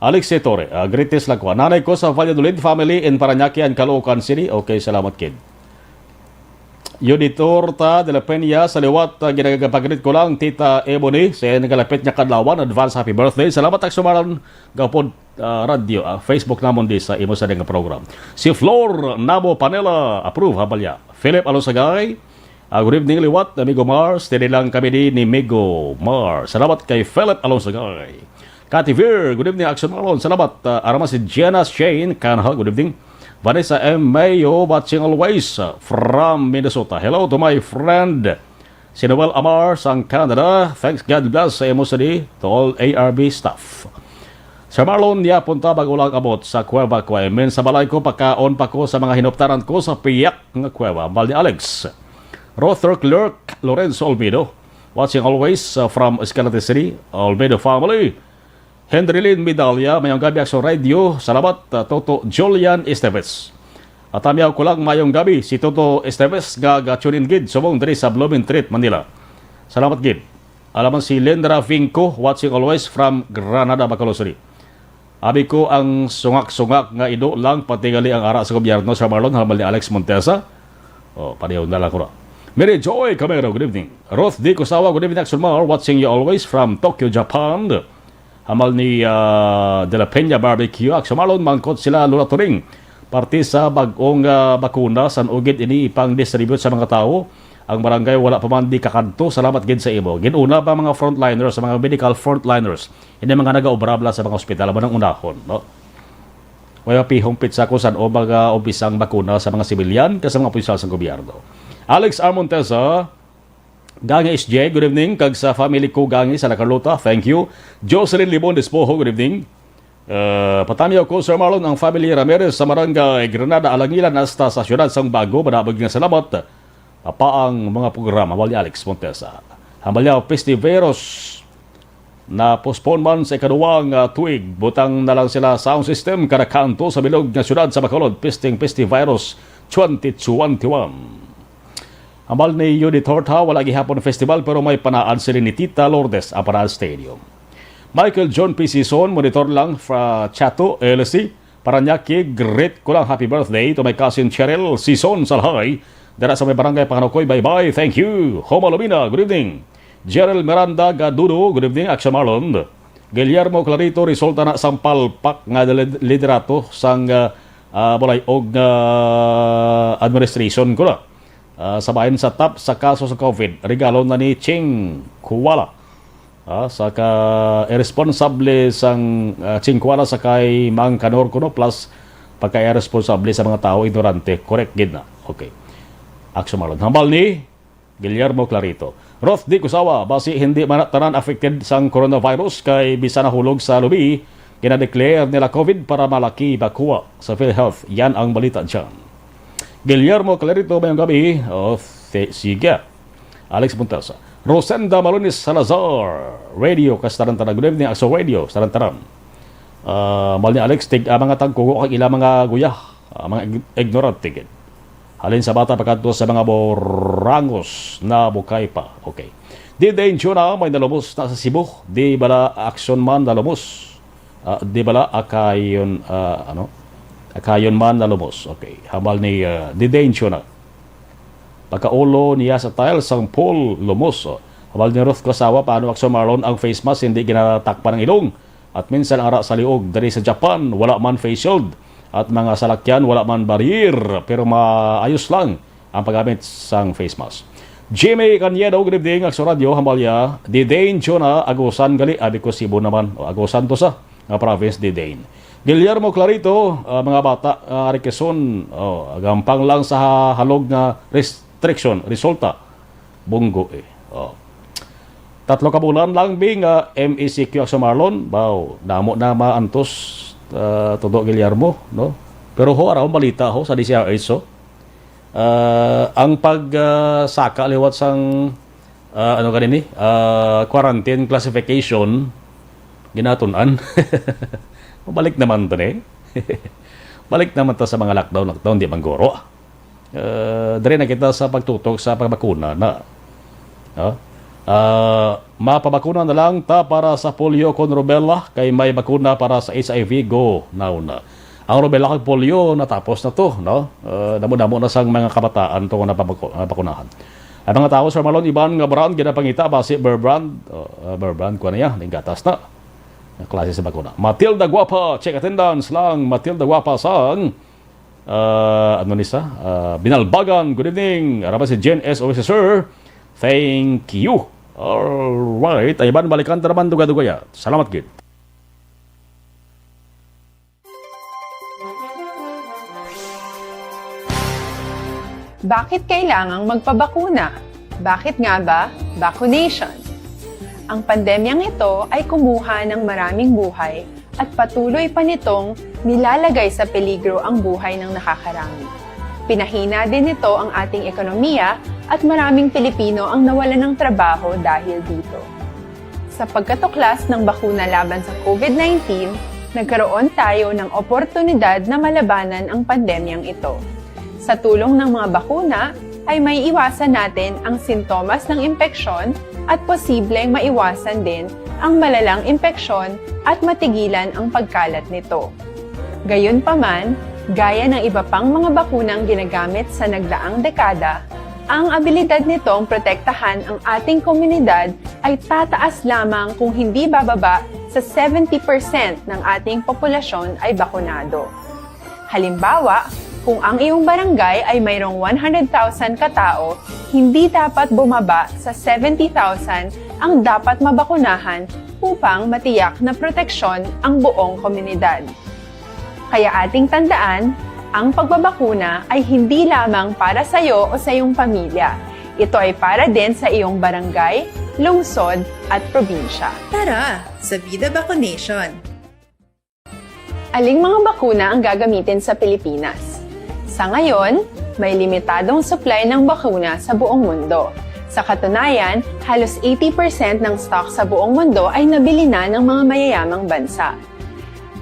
Alex Setore, greatest lang ko. Nanay ko sa Valladolid, family in Paranaque and Caloocan City. Okay, salamat kid. Yuditor ta de la Peña sa liwat ginagapagrit ko lang Tita Ebony sa nagalapit niya kadlawan advance happy birthday. Salamat ak sumaran gapod radio Facebook namon di sa imo sa nga program. Si Flor Nabo Panela approve habalya. Philip Alosagay good evening liwat amigo Mars. Tini lang kami ni Migo Mars. Salamat kay Philip Alosagay. Cathy Veer, good evening Action Malon. Salamat arama si Jenna Shane Kanha, good evening. Vanessa M. Mayo, watching always from Minnesota. Hello to my friend, si Noel Amar, sang Canada. Thanks, God bless sa imo sadi to all ARB staff. Sa Marlon, niya punta bago lang abot sa Cueva Cuemen. Sa balay ko, pagkaon pa ko sa mga hinuptaran ko sa piyak ng Cueva. Mal ni Alex. Rother Clerk, Lorenzo Olmedo, watching always from Escalante City. Olmedo family. Henry Lynn Medalya, mayong gabi sa radio. Salamat, Toto Julian Esteves. At amyaw ko lang mayong gabi si Toto Esteves ga-tunin gid sumong diri sa Blooming Treat, Manila. Salamat gid. Alaman si Lendra Vinco, watching always from Granada, Bacolod City. Abi ko ang sungak-sungak nga ido lang patingali ang ara sa gobyerno sa Marlon halmal ni Alex Montesa. Padayon na lang ko na. Mary Joy Camero, good evening. Roth D. Kusawa, good evening, Axel Mar, watching you always from Tokyo, Japan. Hamal ni De La Peña Barbecue. Aksumalon, mangkot sila Lula Turing. Parte sa bagong bakuna san ugid ini ipang distribute sa mga tao. Ang barangay wala pa man di kakanto. Salamat gid sa imo. Ginuna pa mga frontliners, sa mga medical frontliners. Hindi mga nagaobrabla sa mga ospital man ang unahon, no? Wala pihong pitsa ko san o mga umpisang bakuna sa mga sibilyan kasi mga opisyal sa gobyerno. Alex Armontesa, Gangi SJ, good evening. Kag sa family ko Gangi sa La Carlota, thank you. Jocelyn Libon Despojo, good evening. Patamiyaw ko, Sir Marlon, ang family Ramirez sa Marangay Granada, Alangilan, hasta sa syudad sang Bago. Manabag nga salamat. Pa ang mga programa, Wali Alex Montesa. Hamalyaw, Festiveros na postpone man sa ikaduwang tuig. Butang na lang sila sound system kada kanto sa bilog nga syudad sa Bacolod. Festiveros 2021. Amal ni Yudi Torta, wala gihapon festival pero may panaan sila ni Tita Lourdes ang Panaan Stadium. Michael John P. Sison, monitor lang fra Chato, LSC. Paranaque, great ko lang happy birthday to my cousin Cheryl Sison Salhay. Dara sa may barangay Panganokoy, bye-bye, thank you. Homa Lumina, good evening. Gerald Miranda Gadudo, good evening, Action Marlon. Guillermo Clarito, resulta na sang palpak nga liderato sang bulay og administration ko na. Sabayan sa top sa kaso sa COVID, regalo na ni Ching Kuwala. Sa irresponsable sang Ching Kuwala sa kay Mang Kanor kuno plus pagka-irresponsable sa mga tao ignorante. Correct gid na. Okay. Action Marlon. Hambal ni Guillermo Clarito. Roth di Kusawa, basi hindi man tanan affected sang coronavirus kay bisa nahulog sa lubi, kinadeclare nila COVID para malaki bakuha sa PhilHealth. Yan ang balita dyan. Guillermo Clarito mayong gabi. Sige. Alex Montesa. Rosenda Malonis Salazar. Radio Kastarantaran. Good evening. Axo Radio. Starantaran. Mal ni Alex, mga tangkugo kag ila mga guyah. Mga ignorant tigid. Halin sa bata pagkanto sa mga borangos na bukay pa. Okay. Di din na may nalumos na sa Cebu. Di bala action man nalumos. Di bala akayon Akayon man na lumos. Okay. Hamal ni Didensyo na. Pagkaulo niya sa tiles ang pool lumos. Hamal ni Ruth Kasawa, paano Axel Marlon ang face mask hindi ginatakpan ng ilong. At minsan ang ara sa liog dari sa Japan, wala man face shield. At mga salakyan, wala man barrier. Pero maayos lang ang paggamit sang face mask. Jimmy Caniedo, good evening. Axel Radio, hamal niya. Didensyo na, agusan gali. Abi ko Cebu naman. Agusan to sa province Didane. Guillermo Clarito, mga bata, Quezon, gampang lang sa halog na restriction, resulta, bunggo eh. Tatlo ka bulan lang bing MECQ sa Marlon, damo na maantos, todo Guillermo, no? Pero ho, araw balita ho sa DCRH, ang pagsaka liwat sang, quarantine classification, ginatunan. Balik naman to eh. Balik naman to sa mga lockdown, di manggoro. Dari na kita sa pagtutok sa pagbakuna na. Mapabakuna na lang ta para sa polio con rubella kay may bakuna para sa HIV, go now na. Ang rubella kag polio natapos na to, no? Damo-damo na sang mga kabataan to nga napakunahan. Ang mga tao sa malon iban nga brand ginapangita base Burbrand ko na ya, ning gatas na. Ang klase sa bakuna. Matilda Guapa, check attendance lang. Matilda Guapa sang Binalbagan, good evening. Araba si Jen S. Officer. Thank you. Alright, ayban balikan ta naman duga-dugaya. Salamat gid. Bakit kailangang magpabakuna? Bakit nga ba vaccination? Ang pandemyang ito ay kumuha ng maraming buhay at patuloy pa nitong nilalagay sa peligro ang buhay ng nakakarami. Pinahina din nito ang ating ekonomiya at maraming Pilipino ang nawalan ng trabaho dahil dito. Sa pagkatuklas ng bakuna laban sa COVID-19, nagkaroon tayo ng oportunidad na malabanan ang pandemyang ito. Sa tulong ng mga bakuna, ay may iwasan natin ang sintomas ng impeksyon at posibleng maiwasan din ang malalang impeksyon at matigilan ang pagkalat nito. Gayunpaman, gaya ng iba pang mga bakunang ginagamit sa nagdaang dekada, ang abilidad nitong protektahan ang ating komunidad ay tataas lamang kung hindi bababa sa 70% ng ating populasyon ay bakunado. Halimbawa, kung ang iyong barangay ay mayroong 100,000 katao, hindi dapat bumaba sa 70,000 ang dapat mabakunahan upang matiyak na proteksyon ang buong komunidad. Kaya ating tandaan, ang pagbabakuna ay hindi lamang para sa iyo o sa iyong pamilya. Ito ay para din sa iyong barangay, lungsod at probinsya. Tara, sa Vida Vaccination! Aling mga bakuna ang gagamitin sa Pilipinas? Sa ngayon, may limitadong supply ng bakuna sa buong mundo. Sa katunayan, halos 80% ng stock sa buong mundo ay nabili na ng mga mayayamang bansa.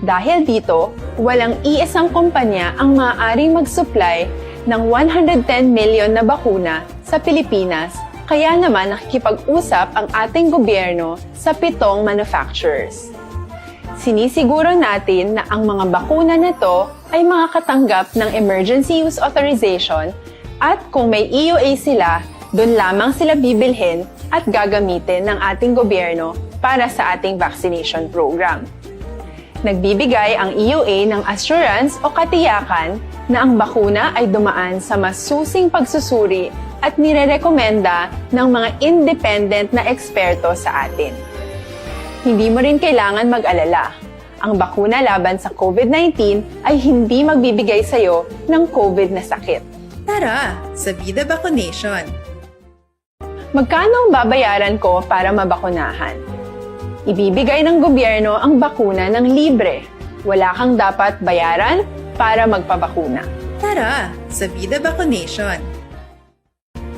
Dahil dito, walang iisang kumpanya ang maaaring mag-supply ng 110 million na bakuna sa Pilipinas, kaya naman nakikipag-usap ang ating gobyerno sa 7 manufacturers. Sinisiguro natin na ang mga bakuna na to ay makakatanggap ng Emergency Use Authorization at kung may EUA sila, doon lamang sila bibilhin at gagamitin ng ating gobyerno para sa ating vaccination program. Nagbibigay ang EUA ng assurance o katiyakan na ang bakuna ay dumaan sa masusing pagsusuri at nirerekomenda ng mga independent na eksperto sa atin. Hindi mo rin kailangan mag-alala. Ang bakuna laban sa COVID-19 ay hindi magbibigay sa'yo ng COVID na sakit. Tara, sa Vida Vaccination! Magkano ang babayaran ko para mabakunahan? Ibibigay ng gobyerno ang bakuna ng libre. Wala kang dapat bayaran para magpabakuna. Tara, sa Vida Vaccination!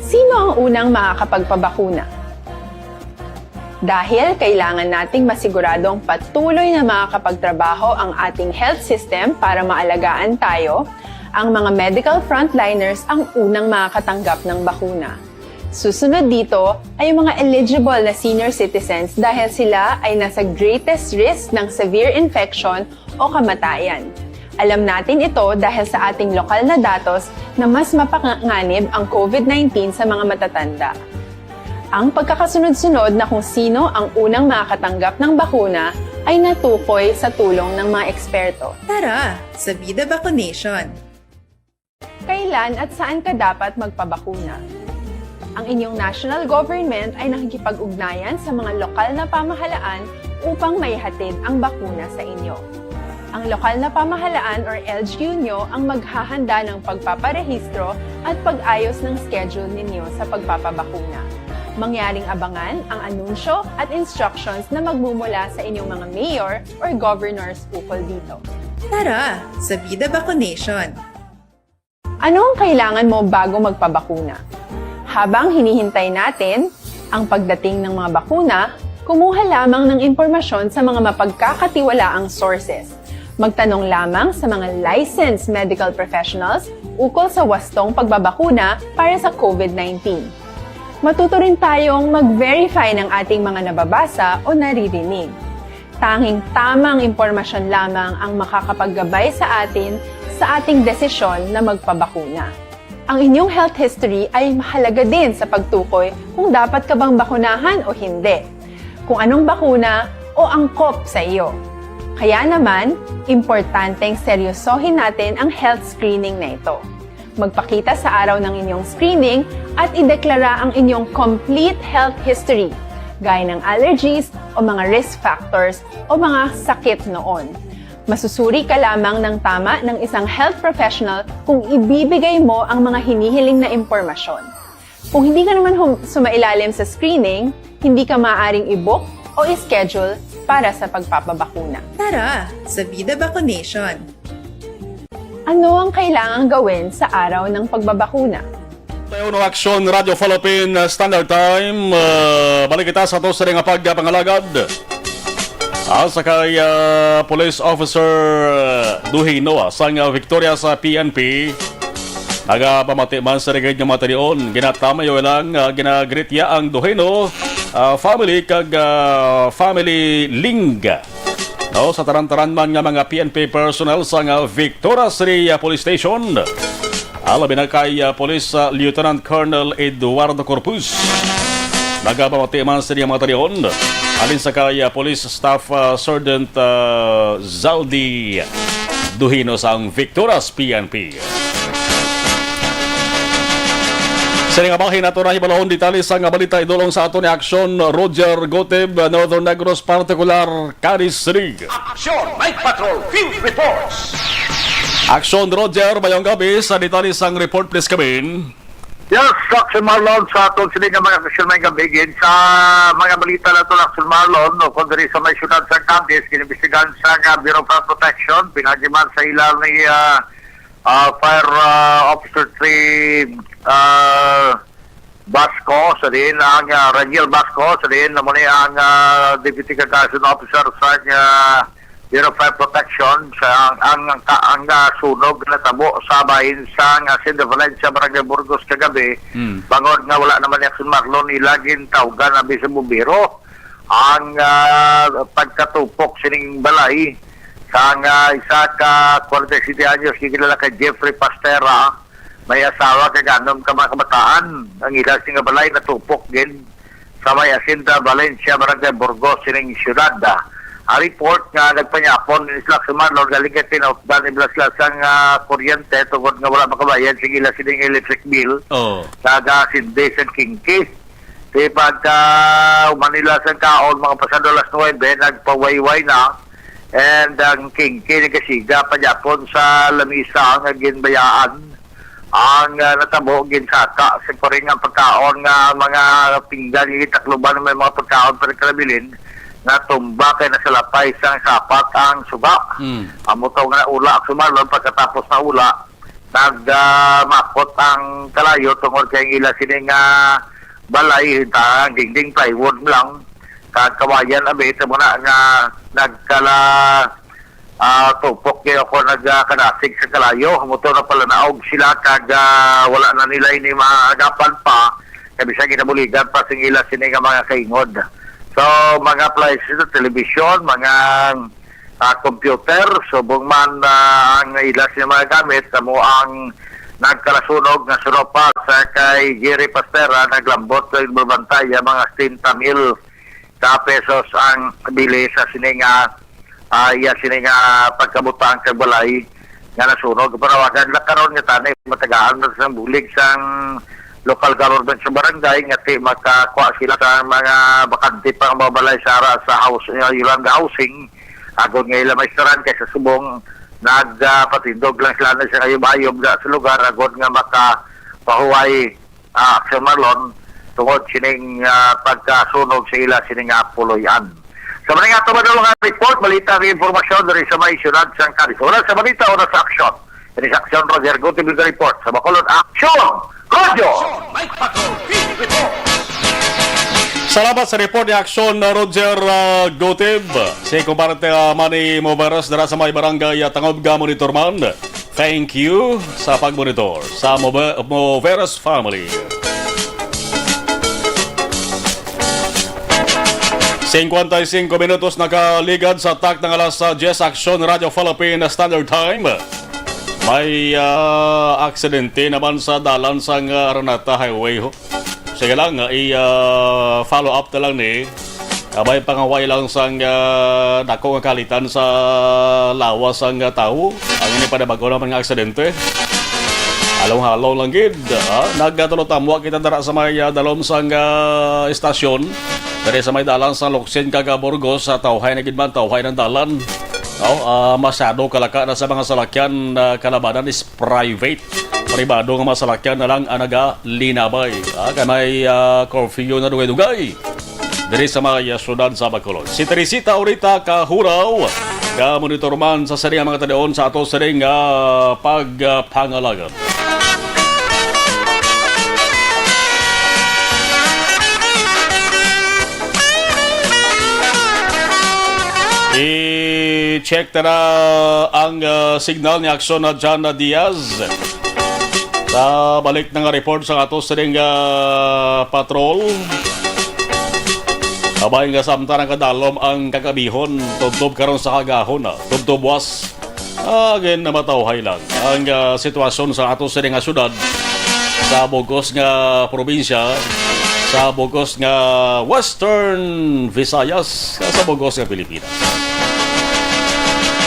Sino ang unang makakapagpabakuna? Dahil kailangan nating masiguradong patuloy na makakapagtrabaho ang ating health system para maalagaan tayo, ang mga medical frontliners ang unang makakatanggap ng bakuna. Susunod dito ay mga eligible na senior citizens dahil sila ay nasa greatest risk ng severe infection o kamatayan. Alam natin ito dahil sa ating lokal na datos na mas mapanganib ang COVID-19 sa mga matatanda. Ang pagkakasunod-sunod na kung sino ang unang makakatanggap ng bakuna ay natukoy sa tulong ng mga eksperto. Tara, sa Vida Vaccination! Kailan at saan ka dapat magpabakuna? Ang inyong national government ay nakikipag-ugnayan sa mga lokal na pamahalaan upang maihatid ang bakuna sa inyo. Ang lokal na pamahalaan or LGU nyo ang maghahanda ng pagpaparehistro at pag-ayos ng schedule ninyo sa pagpapabakuna. Mangyaring abangan ang anunsyo at instructions na magmumula sa inyong mga mayor or governors ukol dito. Tara, sa Vida Vaccination! Ano ang kailangan mo bago magpabakuna? Habang hinihintay natin ang pagdating ng mga bakuna, kumuha lamang ng impormasyon sa mga mapagkakatiwalaang sources. Magtanong lamang sa mga licensed medical professionals ukol sa wastong pagbabakuna para sa COVID-19. Matuto rin tayong mag-verify ng ating mga nababasa o naririnig. Tanging tamang impormasyon lamang ang makakapaggabay sa atin sa ating desisyon na magpabakuna. Ang inyong health history ay mahalaga din sa pagtukoy kung dapat ka bang bakunahan o hindi, kung anong bakuna o angkop sa iyo. Kaya naman, importanteng seryosohin natin ang health screening na ito. Magpakita sa araw ng inyong screening at ideklara ang inyong complete health history, gaya ng allergies o mga risk factors o mga sakit noon. Masusuri ka lamang ng tama ng isang health professional kung ibibigay mo ang mga hinihiling na impormasyon. Kung hindi ka naman sumailalim sa screening, hindi ka maaaring i-book o i-schedule para sa pagpapabakuna. Tara sa Vida Vaccination! Ano ang kailangang gawin sa araw ng pagbabakuna? Tayo no Aksyon Radio Philippine Standard Time. Balik kita sa ito sa rin nga pagpangalagad. Sa kay Police Officer Duhino sa Victoria sa PNP. Nagapamati man sa rigid nga materion. Ginatama yun lang ginagritya ang Duhino family kag family ling. No, sa taran-taran man nga mga PNP personnel sa Victoria City Police Station. Alabi na kay Police Lieutenant Colonel Eduardo Corpus. Nagapamati man sa mga materion. Alin sa kay Police Staff Sergeant Zaldi Duhino sa Victoria's PNP. Sa nga bahin nato na hibalahon detalye sa nga balita idulong sa ato ni Aksyon Roger Goteb, Northern Negros Particular Caris Rig. Aksyon Night Patrol Field Reports. Aksyon Roger, mayong gabi sa detalye sang report please kabin. Yes, Action Marlon, sa atong sila nga mga aksyon may gabigin sa mga balita na ito, Action Marlon, no, kung diri sa may syudad sa Cadiz, kinibisigan sa Bureau of Protection, pinagiman sa ilang ni Fire Officer 3 Basco, sa din ang Raniel Basco, sa din naman ang Deputy Cagason Officer sa Bureau of Fire Protection sa ang sunog na tabo sa bahin sa San de Valencia, Barangay Burgos kagabi. Bangod nga wala naman ni Action Marlon ilagin tawgan abi sa bumbero ang pagkatupok sining balay sa isa ka 47 anyos kikilala kay Jeffrey Pastera, may asawa kay ganom ka mga kabataan. Ang ilang nga balay natupok din sa may Hacienda Valencia, Barangay Burgos sining syudad. A report nga nagpanyapon ni Slack Sumarlon galing kay tinawdan iblas lasang kuryente tungod nga wala makabayad sige la sining electric bill. Kaga Sinde sa Kingki. Di pagka Manila sa kaon mga pasado alas 9 nagpawayway na and ang Kingki nagasiga panyapon sa lamisa nga ginbayaan ang natabo ginsaka sa koring ang pagkaon nga mga pinggan itakluban may mga pagkaon para kalabilin na tumba kay nasalapay sang sapat ang suba. Amuto nga ula sumalon pagkatapos na ula nagmakot ang kalayo tungod kay ila sining balay ta dingding plywood lang kag kawayan abi mo na nga nagkala tupok kay ako nagkanasig sa kalayo. Amuto na pala naog sila kag wala na nila ini maagapan pa kay bisag ginabuligan pa sing ila sining mga kaingod. So, mga appliances sa television, mga computer, subong man ang ilas niya mga gamit, mo ang nagkalasunog na suropa sa kay Jerry Pastera, naglambot sa Ilbarbantaya, mga 10,000 pesos ang bili sa sininga pagkabutang kagbalay nga nasunog. Panawagan lang karon nga tanay, matagaan na sa bulig sang local government sa barangay nga makakuha sila sa mga bakante pang mabalay sa house ilang housing agon nga ilang maestaran kay sa subong nagpatindog lang sila na sa kayo-bayob sa lugar agon nga makapahuway Action Marlon tungod sining pagkasunog sa ila sining puloyan. Sa mga ito nga report, balita ng informasyon dari sa may syudad sa Cadiz. Una sa balita, una sa aksyon. Ini sa aksyon, Roger Gutib yung report. Sa Bacolod, aksyon! Radyo! Salamat sa report ni Aksyon Roger Gotib. Si kumparte Manny Moveras dara sa may barangay Tangob ga Monitor man. Thank you sa pagmonitor sa Moveras family. 55 minutos nakaligad sa tak ng alas 10 Aksyon Radio Philippine Standard Time. May aksidente naman sa dalan sa Aranata Highway ho. Sige lang, i-follow up na lang ni. May pangaway lang sa dako nga kalitan sa lawas ang tao. Ang ini pada bago naman nga aksidente. Halong-halong lang gid. Nagtulot-tamwa kita dara sa may dalom sa istasyon. Dari sa may dalan sa Locsin kaga Burgos sa tawhay na gid man tawhay ng dalan. Masyado kalaka na sa mga salakyan na kalabanan is private. Pribado nga masalakyan na lang anaga linabay. Kaya may curfew na dugay-dugay. Dari sa mga syudad sa Bacolod. Si Teresita Orita Kahuraw, ka-monitor man sa sering mga tadaon sa ato sering pagpangalagan. I-check na ang signal ni Aksyon na John Diaz. Sa balik ng report sa ato sering patrol. Abay nga samtang kadalom ang kakabihon. Tubtob karon sa kagahon. Tubtob was. Again na matawhay lang. Ang sitwasyon sa ato sering syudad. Sa Bogos nga probinsya. Sa Bogos nga Western Visayas. Sa Bogos nga Pilipinas.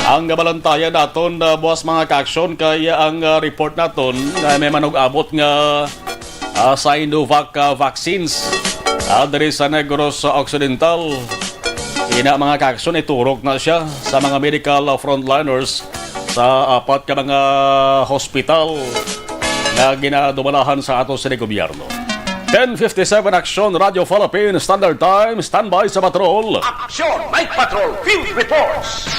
Ang gabalantayan naton buwas mga ka-aksyon kaya ang report naton na may manug-abot nga Sinovac vaccines dari sa Negros Occidental. Ina mga ka-aksyon iturok na siya sa mga medical frontliners sa apat ka mga hospital na ginadumalahan sa ato sa gobyerno. 10:57 Aksyon Radio Philippine Standard Time. Standby sa patrol. Aksyon! Night Patrol! Field Reports!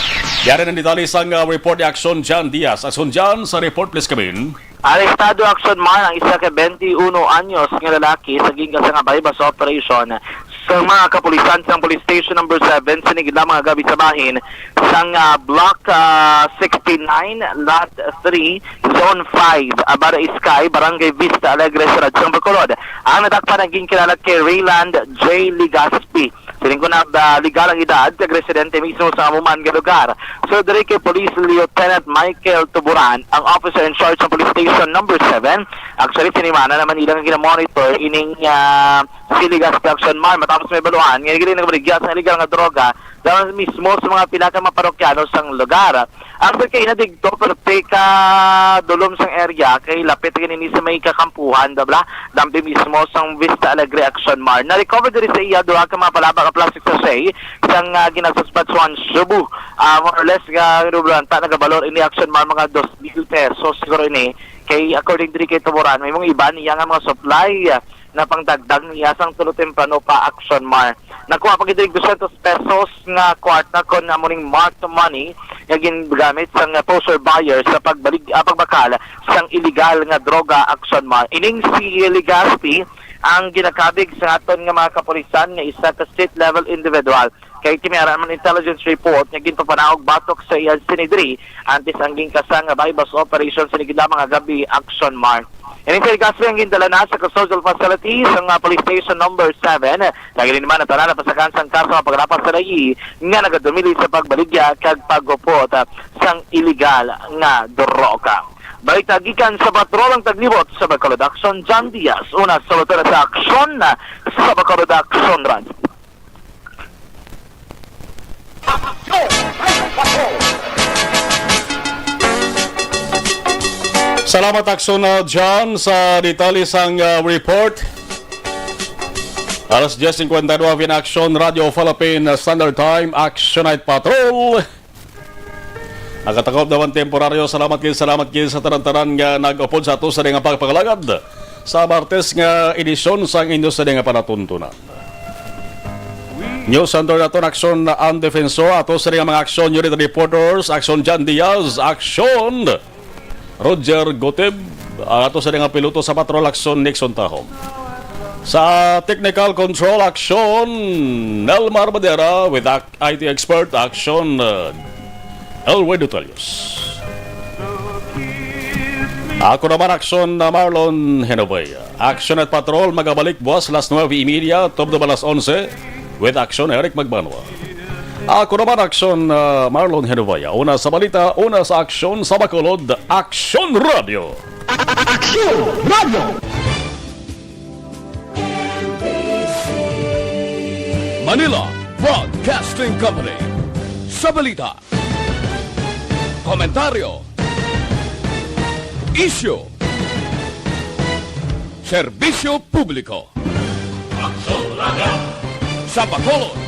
Yari ng detalye sa report ni Aksyon John Diaz. Aksyon John, sa report please come in. Arestado Aksyon man ang isa ka 21 anyos nga lalaki sa gingas nga bypass operation sa mga kapulisan sa police station number 7 sinigid lang mga gabi sa bahin sa block 69 lot 3 zone 5 Abara Sky Barangay Vista Alegre sa Radyong Bacolod. Ang natakpan naging kilala kay Rayland J. Ligaspi. Siling ko na legal ang edad kag residente mismo sa amuman nga lugar. So diri kay Police Lieutenant Michael Tuburan ang officer in charge ng police station number 7. Actually sinimana naman ilang gina-monitor ining si Ligaspi Action Man matapos may baluhan nga gili nagbaligya sa illegal nga droga daw mismo sa mga pinaka mga parokyano sang lugar. After kay nadigto pero ka dulom sang area kay lapit ganini sa may kakampuhan dabla dambi mismo sang Vista Alegre Action Mar. Na-recover diri sa iya duha ka mga palaba ka plastic sachet sang ginasuspect sa Cebu. More or less rubranta nagabalor ini Action Mar mga 2,000 pesos siguro ini kay according diri kay Tuburan may mga iba niya nga mga supply na pangdagdag niya sang tulo temprano pa Action Mar. Nakuha pa gid 200 pesos nga kwarta kon amuning marked money nga ginagamit sang poster buyer sa pagbakal sang illegal nga droga Action Mar. Ining si Ligaspi ang ginakabig sa aton nga mga kapulisan nga isa ka state level individual kay timiara man intelligence report nga ginpapanaog batok sa iyan sinidri antes ang ginkasa nga bypass operation sa nigid mga gabi Action Mar. Ining si Ligaspi ang gindala na sa custodial facility sa police station number 7. Nagili naman ang tanan pasakan sang kaso nga paglapas sa layi nga nagadumili sa pagbaligya kag paggupot sang illegal nga droga. Balik tagikan sa patrolang taglibot sa Bacolod Action John Diaz. Una sa lotura sa aksyon sa Bacolod Action Run. Salamat Aksyon John sa detalye sang report. Alas 10:52 in Aksyon Radio Philippine Standard Time Action Night Patrol. Nakatakop naman temporaryo. Salamat kayo sa taran-taran nga nag-upod sa ato sa nga pagpakalagad sa Martes nga edisyon sang inyo sa nga panatuntunan. News Center nato Aksyon ang Defensor ato sa nga mga Aksyon unit reporters Aksyon John Diaz, Aksyon Roger Goteb, ato sa nga piloto sa Patrol Aksyon Nixon Tahom. Sa Technical Control Aksyon Nelmar Madera with IT Expert Aksyon Elway Dutalius. Ako naman Aksyon Marlon Henobay. Aksyon at Patrol magabalik buwas las 9:30 top do balas 11 With action, Eric Magbanwa. Ako naman aksyon, Marlon Henovaya. Una sa balita, una sa aksyon sa Bacolod, Aksyon Radio. Aksyon Radio! Manila Broadcasting Company. Sa balita, komentaryo, issue, serbisyo publiko. Aksyon Radio! Sa Bacolod,